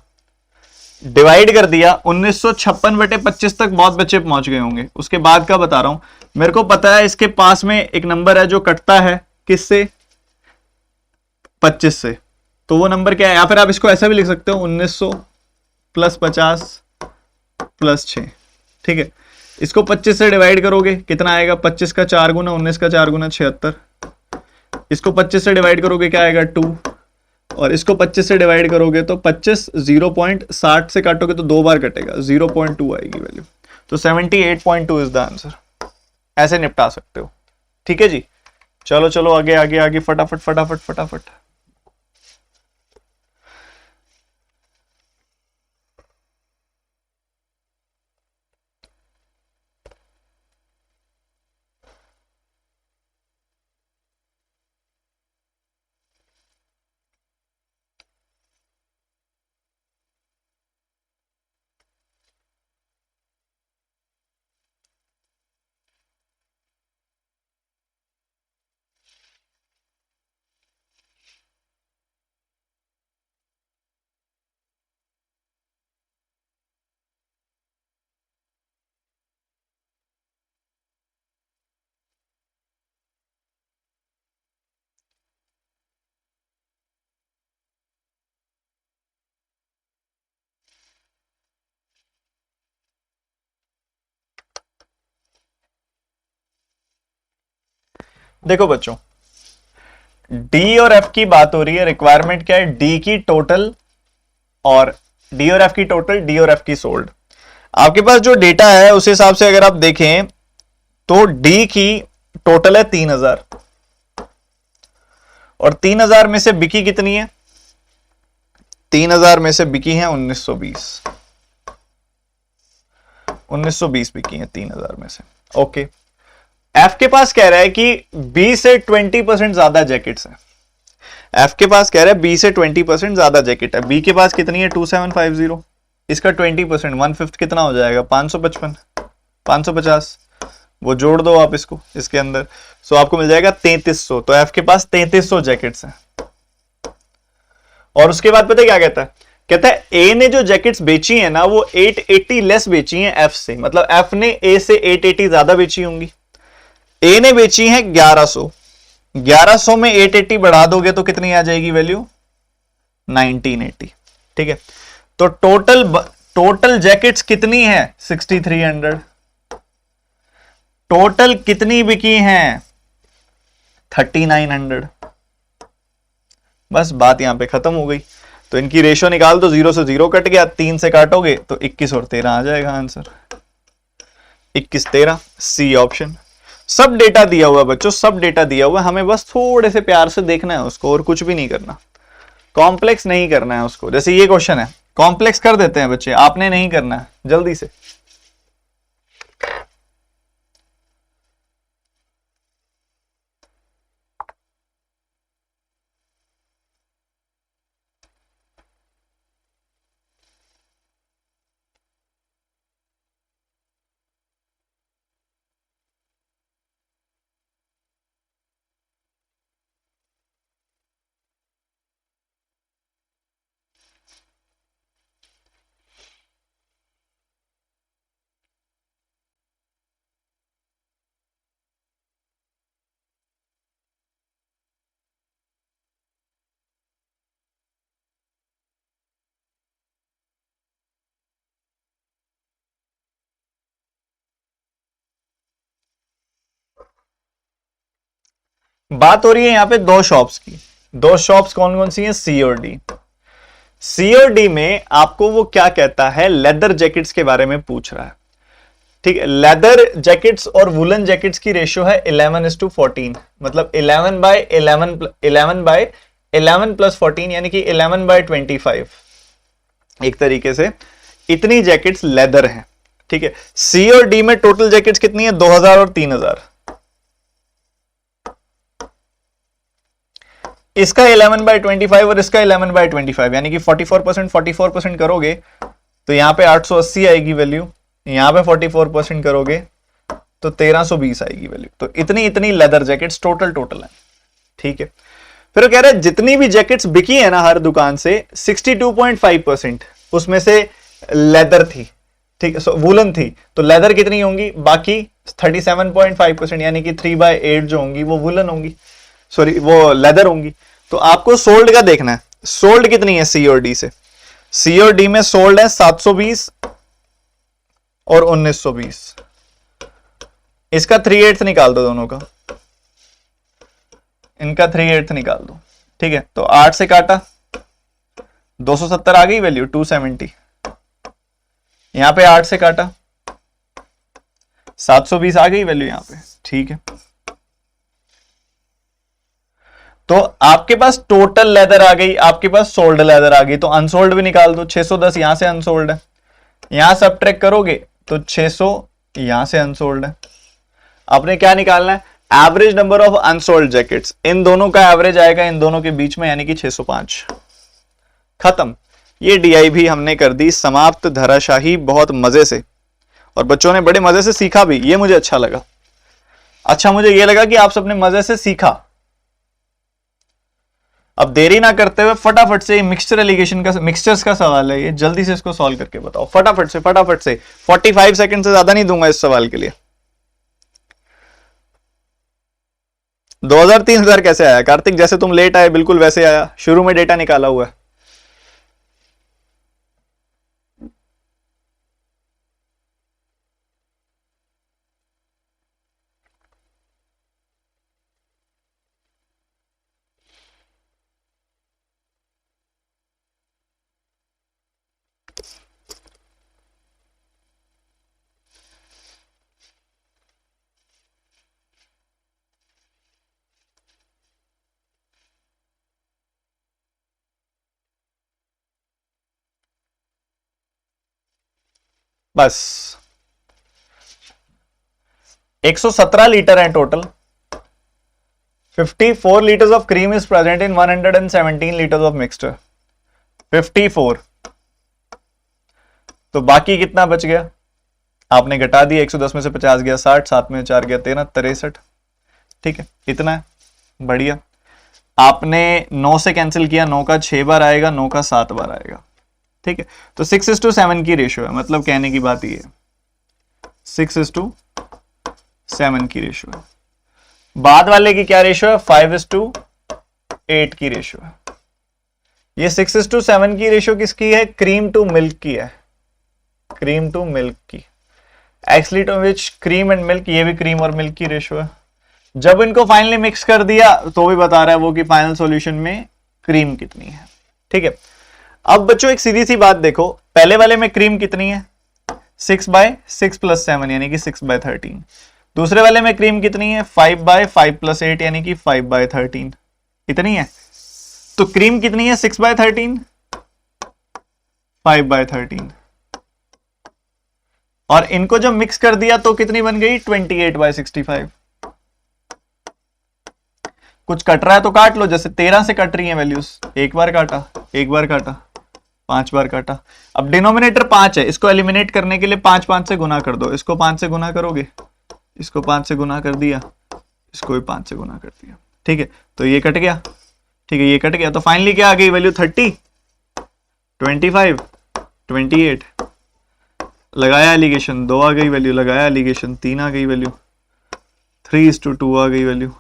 डिवाइड कर दिया 1956/25 तक बहुत बच्चे पहुंच गए होंगे। उसके बाद का बता रहा हूं, मेरे को पता है इसके पास में एक नंबर है जो कटता है किससे? 25 से। तो वो नंबर क्या है? या फिर आप इसको ऐसा भी लिख सकते हो 1900 प्लस 50 प्लस 6। ठीक है, इसको 25 से डिवाइड करोगे कितना आएगा? 25 का 4 गुना 19 का 4 गुना 76। इसको 25 से डिवाइड करोगे क्या आएगा? 2। और इसको 25 से डिवाइड करोगे तो 25 0.60 से काटोगे तो 2 बार कटेगा, 0.2 आएगी वैल्यू। तो 78.2 इज द आंसर। ऐसे निपटा सकते हो। ठीक है जी, चलो चलो आगे आगे आगे, फटाफट फटाफट फटाफट। देखो बच्चों, डी और एफ की बात हो रही है। रिक्वायरमेंट क्या है? डी की टोटल, और डी और एफ की टोटल, डी और एफ की सोल्ड। आपके पास जो डेटा है उस हिसाब से अगर आप देखें तो डी की टोटल है 3000, और 3000 में से बिकी कितनी है? 3000 में से बिकी है 1920। 1920 बिकी है 3000 में से। ओके, एफ के पास कह रहा है कि 20 से 20% ज्यादा जैकेट्स हैं। एफ के पास कह रहा है 20 से 20% ज्यादा जैकेट है। बी के पास कितनी है? 2750। इसका 20% 1/5 कितना हो जाएगा? 555, 550। वो जोड़ दो आप इसको इसके अंदर, सो आपको मिल जाएगा 3300। तो एफ के पास 3300 जैकेट्स हैं। और उसके बाद पता है क्या कहता है? कहता है ए ने जो जैकेट्स बेची है ना वो 880 लेस बेची हैं एफ से, मतलब एफ ने ए से 880 ज्यादा बेची होंगी। ए ने बेची है 1100, 1100 में 880 बढ़ा दोगे तो कितनी आ जाएगी वैल्यू? 1980। ठीक है, तो टोटल जैकेट्स कितनी है? 6300। टोटल कितनी बिकी हैं? 3900। बस बात यहां पे खत्म हो गई। तो इनकी रेशियो निकाल दो, 0 से 0 कट गया, 3 से काटोगे तो 21 और 13 आ जाएगा आंसर। 21 13, C option. सब डेटा दिया हुआ बच्चों, सब डेटा दिया हुआ, हमें बस थोड़े से प्यार से देखना है उसको, और कुछ भी नहीं करना। कॉम्प्लेक्स नहीं करना है उसको। जैसे ये क्वेश्चन है, कॉम्प्लेक्स कर देते हैं बच्चे, आपने नहीं करना है, जल्दी से। बात हो रही है यहां पे दो शॉप्स की। दो शॉप्स कौन कौन सी हैं? सी और डी। सी और डी में आपको वो क्या कहता है? लेदर जैकेट्स के बारे में पूछ रहा है। ठीक है, लेदर जैकेट्स और वुलन जैकेट्स की रेशियो है 11:14, मतलब 11 प्लस 14, यानी कि 11/25। एक तरीके से इतनी जैकेट्स लेदर हैं। ठीक है, सी और डी में टोटल जैकेट्स कितनी है? 2000 और 3000। इसका 11/25 और इसका 11/25, यानी कि 44% 44% करोगे तो यहां पे 880 आएगी वैल्यू, यहां पे 44% करोगे तो 1320 आएगी वैल्यू। तो इतनी इतनी लेदर जैकेट्स टोटल है, ठीक है। फिर वो कह रहे हैं जितनी भी जैकेट्स बिकी है ना हर दुकान से 62.5% उसमें से लेदर थी, ठीक है, वुलन थी। तो लेदर कितनी होंगी, बाकी 37.5% यानी कि 3/8 जो होंगी वो वुलन होंगी, सॉरी वो लेदर होंगी। तो आपको सोल्ड का देखना है, सोल्ड कितनी है सी और डी से। सी और डी में सोल्ड है 720 और 1920, इसका 3/8 निकाल दो दोनों का, इनका 3/8 निकाल दो, ठीक है। तो 8 से काटा 270 आ गई वैल्यू 270, यहां पे 8 से काटा 720 आ गई वैल्यू यहां पे, ठीक है। तो आपके पास टोटल लेदर आ गई, आपके पास सोल्ड लेदर आ गई, तो अनसोल्ड भी निकाल दो। 610 यहां से अनसोल्ड है, यहां सब्ट्रैक्ट करोगे तो 600 यहां से अनसोल्ड है। आपने क्या निकालना है, average number of unsold jackets, इन दोनों का एवरेज आएगा इन दोनों के बीच में, यानी कि 605। खत्म, ये डीआई भी हमने कर दी समाप्त, धराशाही, बहुत मजे से, और बच्चों ने बड़े मजे से सीखा भी, ये मुझे अच्छा लगा। अच्छा मुझे ये लगा कि आप सबने मजे से सीखा। अब देरी ना करते हुए फटाफट से मिक्सचर एलिगेशन का, मिक्सचर्स का सवाल है ये, जल्दी से इसको सॉल्व करके बताओ फटाफट से 45 सेकंड से ज्यादा नहीं दूंगा इस सवाल के लिए। 2000 3000 कैसे आया कार्तिक, जैसे तुम लेट आए बिल्कुल वैसे आया, शुरू में डेटा निकाला हुआ है। बस 117 लीटर है total, 54 litres of cream is present in 117 litres of mixture, 54। तो बाकी कितना बच गया, आपने घटा दिया, 110 में से 50 गया 60, 7 में 4 गया 13, 63, ठीक है, इतना है, बढ़िया। आपने 9 से कैंसिल किया, 9 का 6 बार आएगा, 9 का 7 बार आएगा, ठीक है। तो 6:7 की रेशियो है, मतलब कहने की बात ये है 6:7 की रेशियो है। बाद वाले की क्या रेशियो है, 5:8 की रेशियो है। ये 6:7 की रेशियो किसकी है, क्रीम टू मिल्क की है, क्रीम टू मिल्क की, actually to which cream and milk, ये भी क्रीम और मिल्क की रेशियो है। जब इनको फाइनली मिक्स कर दिया तो भी बता रहा है वो कि फाइनल सॉल्यूशन में क्रीम कितनी है, ठीक है। अब बच्चों एक सीधी सी बात देखो, पहले वाले में क्रीम कितनी है 6/6 + 7 यानी कि 6/13, दूसरे वाले में क्रीम कितनी है 5/5 + 8 यानी कि 5/13, इतनी है। तो क्रीम कितनी है 6/13, 5/13, और इनको जब मिक्स कर दिया तो कितनी बन गई 28/65। कुछ कट रहा है तो काट लो, जैसे 13 से कट रही है वैल्यूज, एक बार काटा, एक बार काटा, 5 बार काटा। अब डिनोमिनेटर 5 है, इसको एलिमिनेट करने के लिए 5 5 से गुना कर दो, इसको 5 से गुना करोगे, इसको 5 से गुना कर दिया, इसको भी 5 से गुना कर दिया, ठीक है। तो ये कट गया, ठीक है, ये कट गया। तो फाइनली क्या आ गई वैल्यू 30, 25, 28, लगाया एलिगेशन 2 आ गई वैल्यू, लगाया एलिगेशन 3 आ गई वैल्यू, 3:2 आ गई वैल्यू,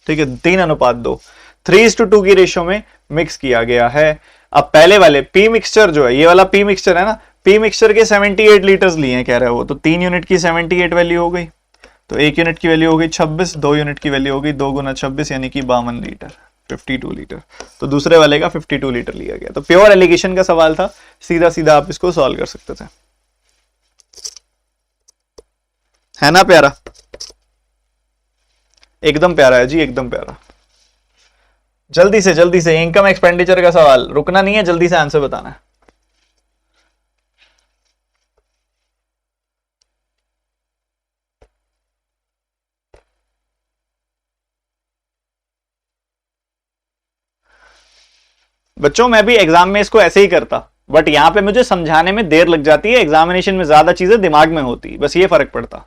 ठीक है, 3:2, 3:2 की रेशियो में मिक्स किया गया है। अब पहले वाले पी मिक्सचर जो है, ये वाला पी मिक्सचर है ना, पी मिक्सचर के 78 लीटर्स लिए हैं कह रहे हैं वो, तो 3 यूनिट की 78 वैल्यू हो गई, तो 1 यूनिट की वैल्यू हो गई 26, 2 यूनिट की वैल्यू हो गई 2 × 26 यानी कि 52 लीटर, 52 लीटर। तो दूसरे वाले का 52 लीटर लिया गया। तो प्योर एलिगेशन का सवाल था, सीधा सीधा आप इसको सॉल्व कर सकते थे, है ना प्यारा, एकदम प्यारा है जी, एकदम प्यारा। जल्दी से इनकम एक्सपेंडिचर का सवाल, रुकना नहीं है, जल्दी से आंसर बताना है। बच्चों मैं भी एग्जाम में इसको ऐसे ही करता, बट यहां पे मुझे समझाने में देर लग जाती है, एग्जामिनेशन में ज्यादा चीजें दिमाग में होती, बस ये फर्क पड़ता।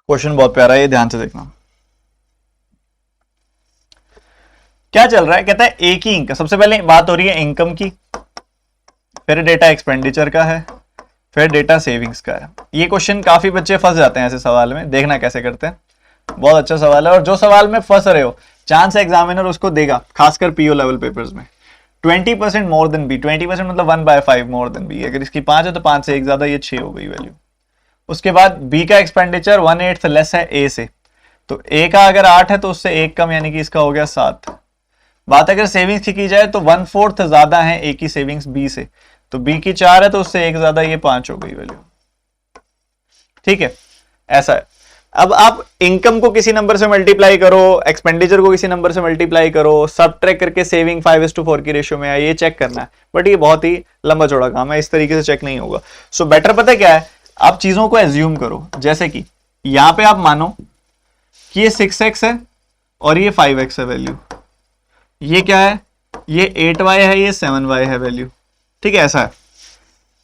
क्वेश्चन बहुत प्यारा है, ये ध्यान से देखना। क्या चल रहा है, कहता है एक ही इनकम, सबसे पहले बात हो रही है इनकम की, फिर डेटा एक्सपेंडिचर का है, फिर डेटा सेविंग्स का है। ये क्वेश्चन काफी बच्चे फंस जाते हैं ऐसे सवाल में, देखना कैसे करते हैं। बहुत अच्छा सवाल है, और जो सवाल में फंस रहे हो चांस एग्जामिनर उसको देगा, खासकर पीओ लेवल पेपर्स में। 20% मोर देन बी, 20% मतलब 1/5 मोर देन बी। अगर इसकी 5 है तो 5 से एक ज्यादा, ये 6 हो गई वैल्यू। उसके बाद बी का एक्सपेंडिचर 1/8 लेस है ए से, तो ए का अगर 8 है तो उससे एक कम, यानी कि इसका हो गया 7। बात अगर सेविंग्स की जाए तो 1/4 ज्यादा है ए की सेविंग्स बी से, तो बी की 4 है तो उससे एक ज्यादा, ये 5 हो गई वैल्यू। ठीक है, ऐसा है। अब आप इनकम को किसी नंबर से मल्टीप्लाई करो, एक्सपेंडिचर को किसी नंबर से मल्टीप्लाई करो, सब ट्रैक करके सेविंग 5:4 की रेशियो में है, ये चेक करना है। बट ये बहुत ही लंबा चौड़ा काम है, इस तरीके से चेक नहीं होगा। सो बेटर पता है क्या है, आप चीजों को एज्यूम करो। जैसे कि यहां पे आप मानो कि ये 6x है और ये 5x है वैल्यू, ये क्या है, ये 8y है, ये 7y है वैल्यू। ठीक है, ऐसा है।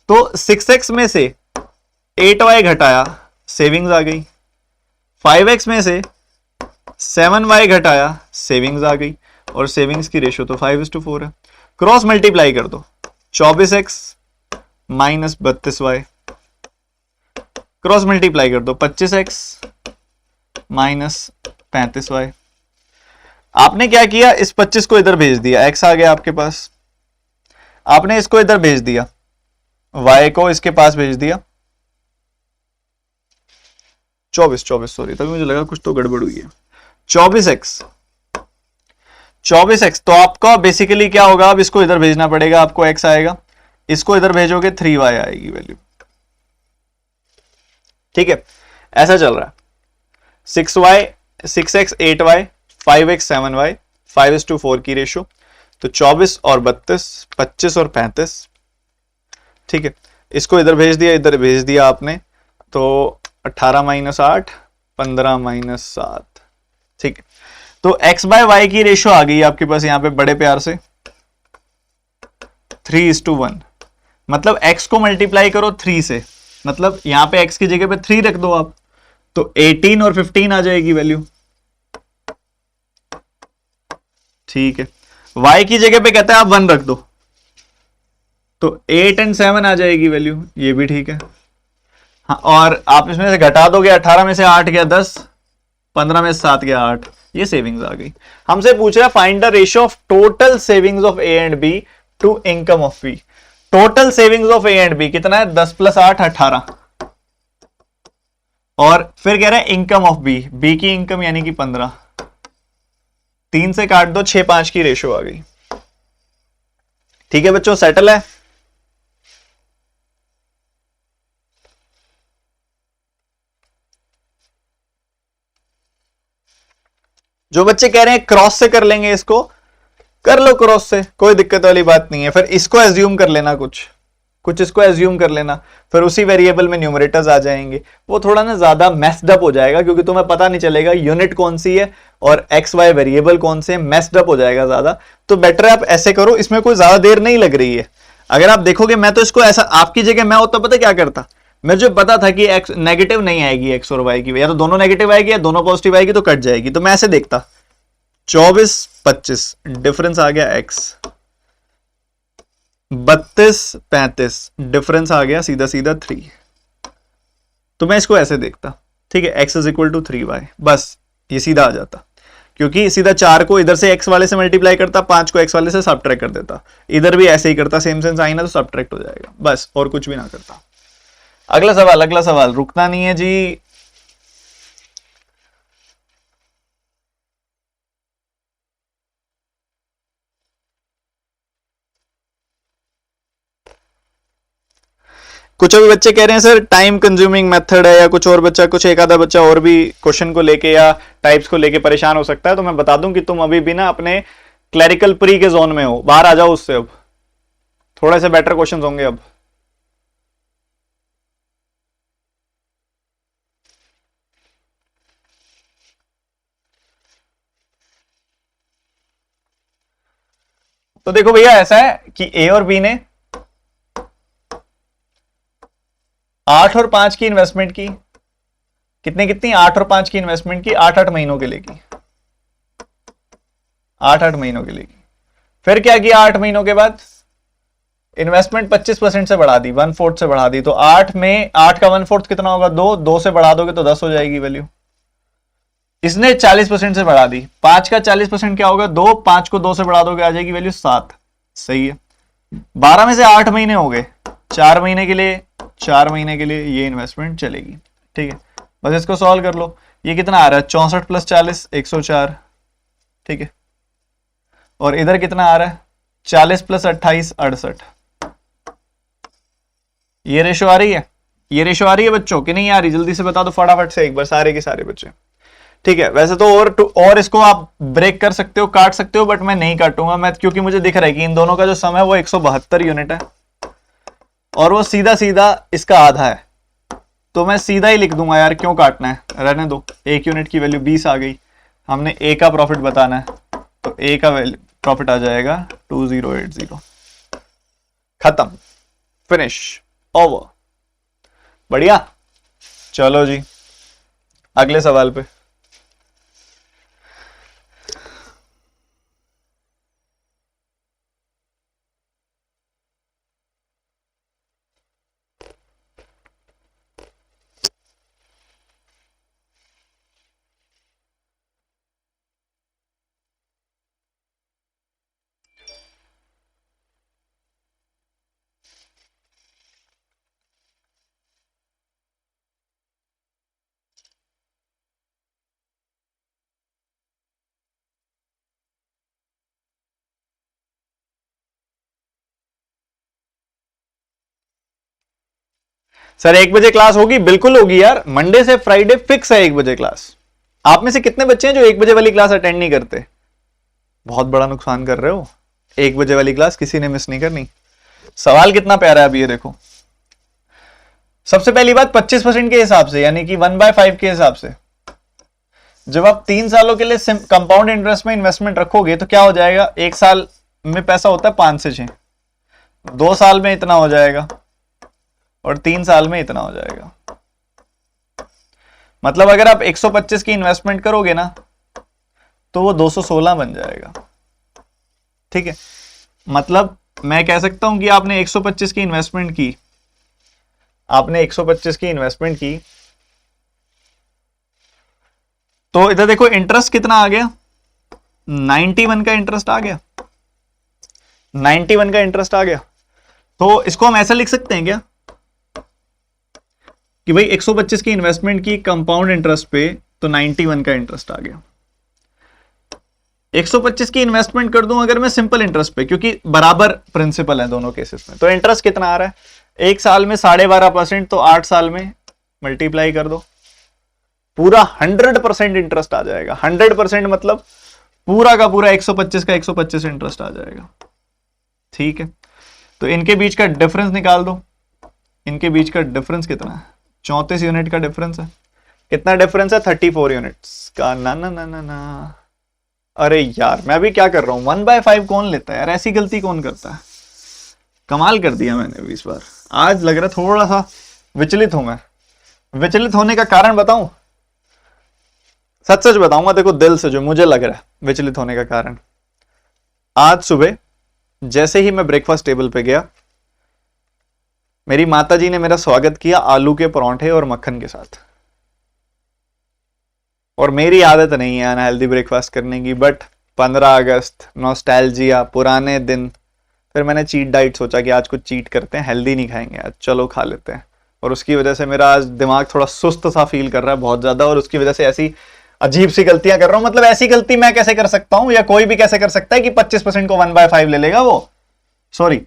तो 6x में से 8y घटाया, सेविंग्स आ गई। 5x में से 7y घटाया, सेविंग्स आ गई। और सेविंग्स की रेशियो तो 5:4 है। क्रॉस मल्टीप्लाई कर दो, 24x minus 32y। Cross multiply कर दो, 25x माइनस 35y। आपने क्या किया, इस 25 को इधर भेज दिया, x आ गया आपके पास। आपने इसको इधर भेज दिया, y को इसके पास भेज दिया। 24 सॉरी, तभी मुझे लगा कुछ तो गड़बड़ हुई है। 24x तो आपका बेसिकली क्या होगा, अब इसको इधर भेजना पड़ेगा, आपको x आएगा, इसको इधर भेजोगे 3y आएगी वैल्यू। ठीक है, ऐसा चल रहा है। 6x 8y, 5x 7y, 5:4 की रेशियो। तो 24 और 32, 25 और 35। ठीक है, इसको इधर भेज दिया, इधर भेज दिया आपने, तो 18 - 8, 15 - 7। ठीक है, तो x/y की रेशियो आ गई आपके पास यहां पे बड़े प्यार से 3:1। मतलब x को मल्टीप्लाई करो 3 से, मतलब यहां पे x की जगह पे 3 रख दो आप, तो 18 और 15 आ जाएगी वैल्यू। ठीक है, y की जगह पे कहता है आप 1 रख दो, तो 8 और 7 आ जाएगी वैल्यू, ये भी ठीक है। हाँ, और आप इसमें से घटा दोगे, 18 में से 8 गया 10, 15 में से 7 गया 8, ये सेविंग्स आ गई। हमसे पूछ रहा है find the ratio of total savings of A and B to income of B. Total savings of A and B कितना है, 10 + 8 18। और फिर कह रहे हैं इनकम ऑफ बी, बी की इनकम यानी कि 15। 3 से काट दो, 6-5 की रेशियो आ गई। ठीक है बच्चों, सेटल है। जो बच्चे कह रहे हैं क्रॉस से कर लेंगे, इसको कर लो क्रॉस से, कोई दिक्कत वाली बात नहीं है। फिर इसको एज्यूम कर लेना, कुछ इसको एज्यूम कर लेना, फिर उसी वेरिएबल में न्यूमरेटर्स आ जाएंगे। वो थोड़ा ना ज्यादा मेस्ड अप हो जाएगा, क्योंकि तुम्हें पता नहीं चलेगा यूनिट कौन सी है और एक्स वाई वेरिएबल कौन से, मेस्ड अप हो जाएगा ज्यादा। तो बेटर है आप ऐसे करो, इसमें कोई ज्यादा देर नहीं लग रही है। अगर आप देखोगे, मैं तो इसको ऐसा, आपकी जगह मैं होता पता क्या करता, मुझे पता था कि एक्स नेगेटिव नहीं आएगी, एक्स और वाई की, या तो दोनों नेगेटिव आएगी या दोनों पॉजिटिव आएगी, तो कट जाएगी। तो मैं ऐसे देखता, 24-25 डिफरेंस आ गया एक्स, 32-35 डिफरेंस आ गया सीधा सीधा 3। तो मैं इसको ऐसे देखता, ठीक है, x = 3y, बस ये सीधा आ जाता। क्योंकि सीधा 4 को इधर से x वाले से मल्टीप्लाई करता, 5 को x वाले से सब्ट्रैक्ट कर देता, इधर भी ऐसे ही करता, सेम सेम साइन है तो सब्ट्रैक्ट हो जाएगा, बस और कुछ भी ना करता। अगला सवाल, अगला सवाल, रुकना नहीं है जी। कुछ अभी बच्चे कह रहे हैं सर टाइम कंज्यूमिंग मेथड है, या कुछ और बच्चा, कुछ एक आधा बच्चा और भी क्वेश्चन को लेके या टाइप्स को लेके परेशान हो सकता है। तो मैं बता दूं कि तुम अभी भी ना अपने क्लैरिकल प्री के जोन में हो, बाहर आ जाओ उससे, अब थोड़े से बेटर क्वेश्चंस होंगे अब। तो देखो भैया, ऐसा है कि ए और बी ने 8 और 5 की इन्वेस्टमेंट की, कितनी 8 और 5 की इन्वेस्टमेंट की 8-8 महीनों के लिए की, 8-8 महीनों के लिए की। फिर क्या किया, 8 महीनों के बाद इन्वेस्टमेंट 25% से बढ़ा दी, 1/4 से बढ़ा दी। तो 8 में 8 का 1/4 कितना होगा, 2 से बढ़ा दोगे तो 10 हो जाएगी वैल्यू। इसने 40% से बढ़ा दी, 5 का 40% क्या होगा, 2, 5 को 2 से बढ़ा दोगे आ जाएगी वैल्यू 7। सही है। 12 में से 8 महीने हो गए, 4 महीने के लिए, 4 महीने के लिए ये इन्वेस्टमेंट चलेगी। ठीक है, बस इसको सॉल्व कर लो। ये कितना आ रहा है, 64 + 40 104। ठीक है, और इधर कितना आ रहा है, 40 + 28 68। ये रेशो आ रही है, ये रेशो आ रही है बच्चों कि नहीं आ रही, जल्दी से बता दो फटाफट से एक बार सारे के सारे बच्चे। ठीक है, वैसे तो और इसको आप ब्रेक कर सकते हो, काट सकते हो, बट मैं नहीं काटूंगा मैं, क्योंकि मुझे दिख रहा है कि इन दोनों का जो सम है वो 172 यूनिट है और वो सीधा सीधा इसका आधा है। तो मैं सीधा ही लिख दूंगा यार, क्यों काटना है, रहने दो। 1 यूनिट की वैल्यू 20 आ गई, हमने ए का प्रॉफिट बताना है, तो ए का प्रॉफिट आ जाएगा 2080। खत्म, फिनिश, ओवर। बढ़िया, चलो जी अगले सवाल पे। सर 1 बजे क्लास होगी, बिल्कुल होगी यार, मंडे से फ्राइडे फिक्स है 1 बजे क्लास। आप में से कितने बच्चे हैं जो 1 बजे वाली क्लास अटेंड नहीं करते? बहुत बड़ा नुकसान कर रहे हो, 1 बजे वाली क्लास किसी ने मिस नहीं करनी। सवाल कितना प्यारा है, अभी ये देखो। सबसे पहली बात 25% के हिसाब से, यानी कि 1/5 के हिसाब से जब आप 3 सालों के लिए कंपाउंड इंटरेस्ट में इन्वेस्टमेंट रखोगे तो क्या हो जाएगा, 1 साल में पैसा होता है 5 से 6, 2 साल में इतना हो जाएगा और 3 साल में इतना हो जाएगा। मतलब अगर आप 125 की इन्वेस्टमेंट करोगे ना तो वो 216 बन जाएगा। ठीक है, मतलब मैं कह सकता हूं कि आपने 125 की इन्वेस्टमेंट की, आपने 125 की इन्वेस्टमेंट की, तो इधर देखो इंटरेस्ट कितना आ गया, 91 का इंटरेस्ट आ गया, 91 का इंटरेस्ट आ गया। तो इसको हम ऐसा लिख सकते हैं क्या कि भाई 125 की इन्वेस्टमेंट की कंपाउंड इंटरेस्ट पे तो 91 का इंटरेस्ट आ गया। 125 की इन्वेस्टमेंट कर दूं अगर मैं सिंपल इंटरेस्ट पे, क्योंकि बराबर प्रिंसिपल है दोनों केसेस में, तो इंटरेस्ट कितना आ रहा है, 1 साल में 12.5%, तो 8 साल में मल्टीप्लाई कर दो, पूरा 100% इंटरेस्ट आ जाएगा। 100% मतलब पूरा का पूरा 125 का 125 इंटरेस्ट आ जाएगा। ठीक है, तो इनके बीच का डिफरेंस निकाल दो, इनके बीच का डिफरेंस कितना है, 34 यूनिट का डिफरेंस है। कितना डिफरेंस है, 34 यूनिट्स का। ना ना ना ना ना, अरे यार मैं भी क्या कर रहा हूं, 1/5 कौन लेता है यार, ऐसी गलती कौन करता है। कमाल कर दिया मैंने भी इस बार, आज लग रहा थोड़ा सा विचलित हूं मैं। विचलित होने का कारण बताऊं, सच सच बताऊंगा, देखो दिल से जो मुझे लग रहा है विचलित होने का कारण, आज सुबह जैसे ही मैं ब्रेकफास्ट टेबल पे गया, मेरी माताजी ने मेरा स्वागत किया आलू के परांठे और मक्खन के साथ। और मेरी आदत नहीं है अनहेल्दी ब्रेकफास्ट करने की, बट 15 अगस्त नॉस्टैल्जिया, पुराने दिन, फिर मैंने चीट डाइट सोचा कि आज कुछ चीट करते हैं, हेल्दी नहीं खाएंगे आज, चलो खा लेते हैं। और उसकी वजह से मेरा आज दिमाग थोड़ा सुस्त सा फील कर रहा है बहुत ज्यादा, और उसकी वजह से ऐसी अजीब सी गलतियां कर रहा हूं। मतलब ऐसी गलती मैं कैसे कर सकता हूं, या कोई भी कैसे कर सकता है कि 25% को 1/5 ले लेगा वो, सॉरी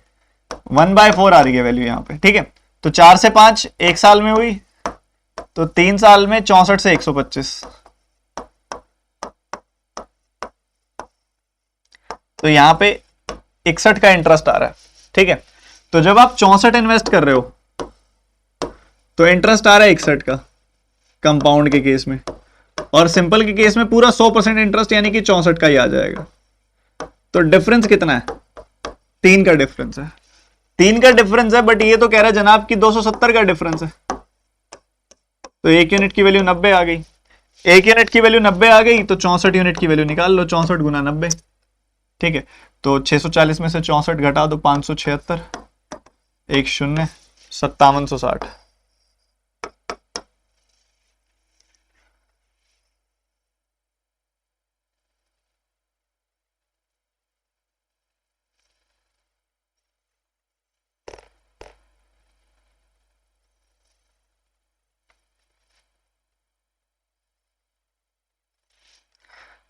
1/4 आ रही है वैल्यू यहां पे, ठीक है। तो 4 से 5 एक साल में हुई, तो 3 साल में 64 से 125, तो यहां पे 61 का इंटरेस्ट आ रहा है, ठीक है। तो जब आप 64 इन्वेस्ट कर रहे हो तो इंटरेस्ट आ रहा है 61 का कंपाउंड के केस में, और सिंपल के केस में पूरा 100% इंटरेस्ट यानी कि 64 का ही आ जाएगा। तो डिफरेंस कितना है? 3 का डिफरेंस है, 3 का डिफरेंस है, बट ये तो कह रहा है जनाब कि 270 का डिफरेंस है। तो 1 यूनिट की वैल्यू 90 आ गई, 1 यूनिट की वैल्यू 90 आ गई, तो 64 यूनिट की वैल्यू निकाल लो, 64 गुना 90, ठीक है। तो 640 में से 64 घटा दो, 576, 1 शून्य, 5760।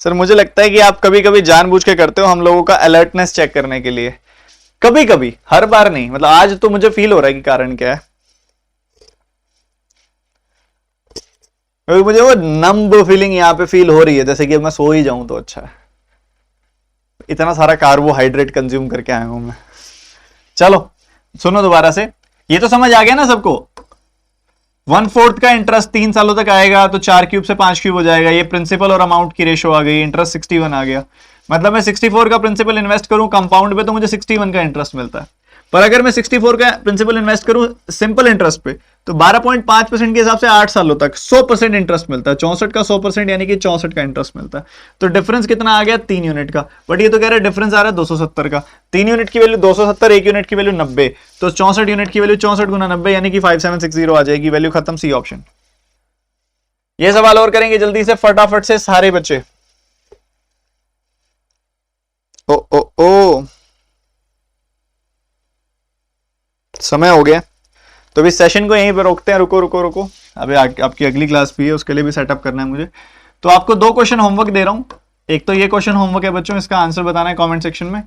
सर मुझे लगता है कि आप कभी कभी जानबूझ के करते हो हम लोगों का अलर्टनेस चेक करने के लिए, कभी कभी, हर बार नहीं। मतलब आज तो मुझे फील हो रहा है कि कारण क्या है, क्योंकि मुझे वो नंब फीलिंग यहां पे फील हो रही है, जैसे कि मैं सो ही जाऊं तो अच्छा है। इतना सारा कार्बोहाइड्रेट कंज्यूम करके आया हूं मैं। चलो सुनो दोबारा से, ये तो समझ आ गया ना सबको। 1/4 का इंटरेस्ट 3 सालों तक आएगा, तो 4 क्यूब से 5 क्यूब हो जाएगा। ये प्रिंसिपल और अमाउंट की रेशो आ गई, इंटरेस्ट 61 आ गया। मतलब मैं 64 का प्रिंसिपल इन्वेस्ट करूं कंपाउंड पे तो मुझे 61 का इंटरेस्ट मिलता है। पर अगर मैं 64 का प्रिंसिपल इन्वेस्ट करूं सिंपल इंटरेस्ट पे, तो 12.5% के हिसाब से 8 सालों तक 100% इंटरेस्ट मिलता है। 64 का 100% यानी कि 64 का इंटरेस्ट मिलता है। तो डिफरेंस कितना आ गया? 3 यूनिट का। बट ये तो कह रहा है डिफरेंस आ रहा है 270 का। 3 यूनिट की वैल्यू 270, 1 यूनिट की वैल्यू 90, तो 64 यूनिट की वैल्यू 64 गुना 90 यानी कि 5760 आ जाएगी। वैल्यू खत्म, सी ऑप्शन। ये सवाल और करेंगे जल्दी से फटाफट से सारे बच्चे। ओ ओ ओ समय हो गया, तो इस सेशन को यहीं पर रोकते हैं। रुको रुको रुको, अभी आपकी अगली क्लास भी है, उसके लिए भी सेटअप करना है मुझे। तो आपको 2 क्वेश्चन होमवर्क दे रहा हूं। एक तो ये क्वेश्चन होमवर्क है बच्चों, इसका आंसर बताना है कमेंट सेक्शन में,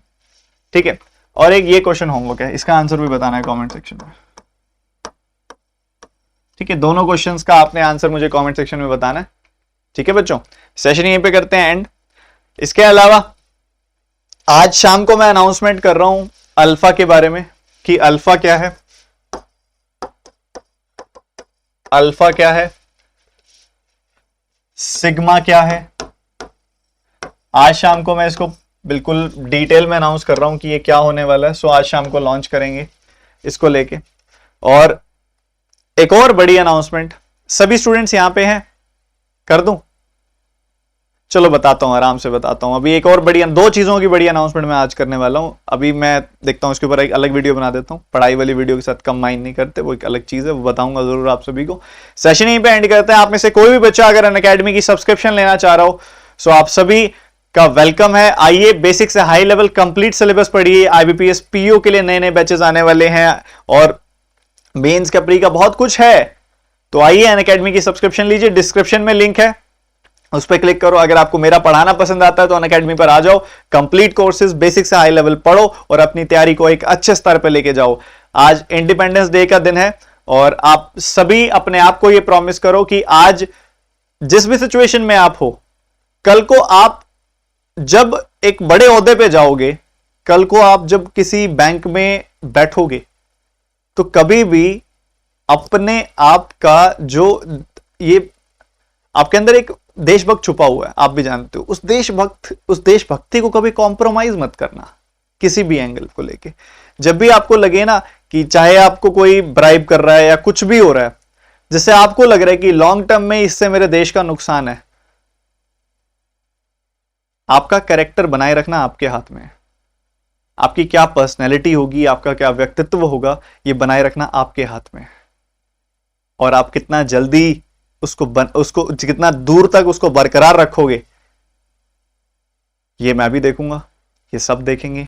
ठीक है। और एक ये क्वेश्चन होमवर्क है, इसका आंसर भी बताना है कमेंट सेक्शन में, ठीक है। दोनों क्वेश्चंस का आपने आंसर मुझे कमेंट सेक्शन में बताना है, ठीक है बच्चों। सेशन यहीं पे करते हैं एंड। इसके अलावा आज शाम को मैं अनाउंसमेंट कर रहा हूं अल्फा के बारे में, कि अल्फा क्या है, अल्फा क्या है, सिग्मा क्या है। आज शाम को मैं इसको बिल्कुल डिटेल में अनाउंस कर रहा हूं कि ये क्या होने वाला है। सो आज शाम को लॉन्च करेंगे इसको लेके। और एक और बड़ी अनाउंसमेंट, सभी स्टूडेंट्स यहां पे हैं, कर दूं? चलो बताता हूं, आराम से बताता हूं। अभी एक और बड़ी, 2 चीजों की बड़ी अनाउंसमेंट मैं आज करने वाला हूं। अभी मैं देखता हूं इसके ऊपर एक अलग वीडियो बना देता हूं। पढ़ाई वाली वीडियो के साथ कंबाइन नहीं करते, वो एक अलग चीज है, वो बताऊंगा जरूर आप सभी को। सेशन यहीं पे एंड करते हैं। आप में से कोई भी बच्चा अगर अनअकैडमी की सब्सक्रिप्शन लेना चाह रहा हो, सो आप सभी का वेलकम है। आइए, बेसिक से हाई लेवल कंप्लीट सिलेबस पढ़िए। IBPS PO के लिए नए नए बैचेस आने वाले हैं, और मेंस का प्री का बहुत कुछ है। तो आइए अनअकैडमी की सब्सक्रिप्शन लीजिए, डिस्क्रिप्शन में लिंक है, उस पर क्लिक करो। अगर आपको मेरा पढ़ाना पसंद आता है तो अनअकैडमी पर आ जाओ। कंप्लीट कोर्सेज बेसिक से हाई लेवल पढ़ो और अपनी तैयारी को एक अच्छे स्तर पर लेके जाओ। आज इंडिपेंडेंस डे का दिन है, और आप सभी अपने आप को यह प्रॉमिस करो कि आज जिस भी सिचुएशन में आप हो, कल को आप जब एक बड़े ओहदे पे जाओगे, कल को आप जब किसी बैंक में बैठोगे, तो कभी भी अपने आप का जो ये आपके अंदर एक देशभक्त छुपा हुआ है, आप भी जानते हो, उस देशभक्ति को कभी कॉम्प्रोमाइज मत करना किसी भी एंगल को लेके। जब भी आपको लगे ना कि चाहे आपको कोई ब्राइब कर रहा है या कुछ भी हो रहा है, जिससे आपको लग रहा है कि लॉन्ग टर्म में इससे मेरे देश का नुकसान है, आपका कैरेक्टर बनाए रखना आपके हाथ में है। आपकी क्या पर्सनैलिटी होगी, आपका क्या व्यक्तित्व होगा, ये बनाए रखना आपके हाथ में है। और आप कितना जल्दी उसको कितना दूर तक उसको बरकरार रखोगे, ये मैं भी देखूंगा, ये सब देखेंगे।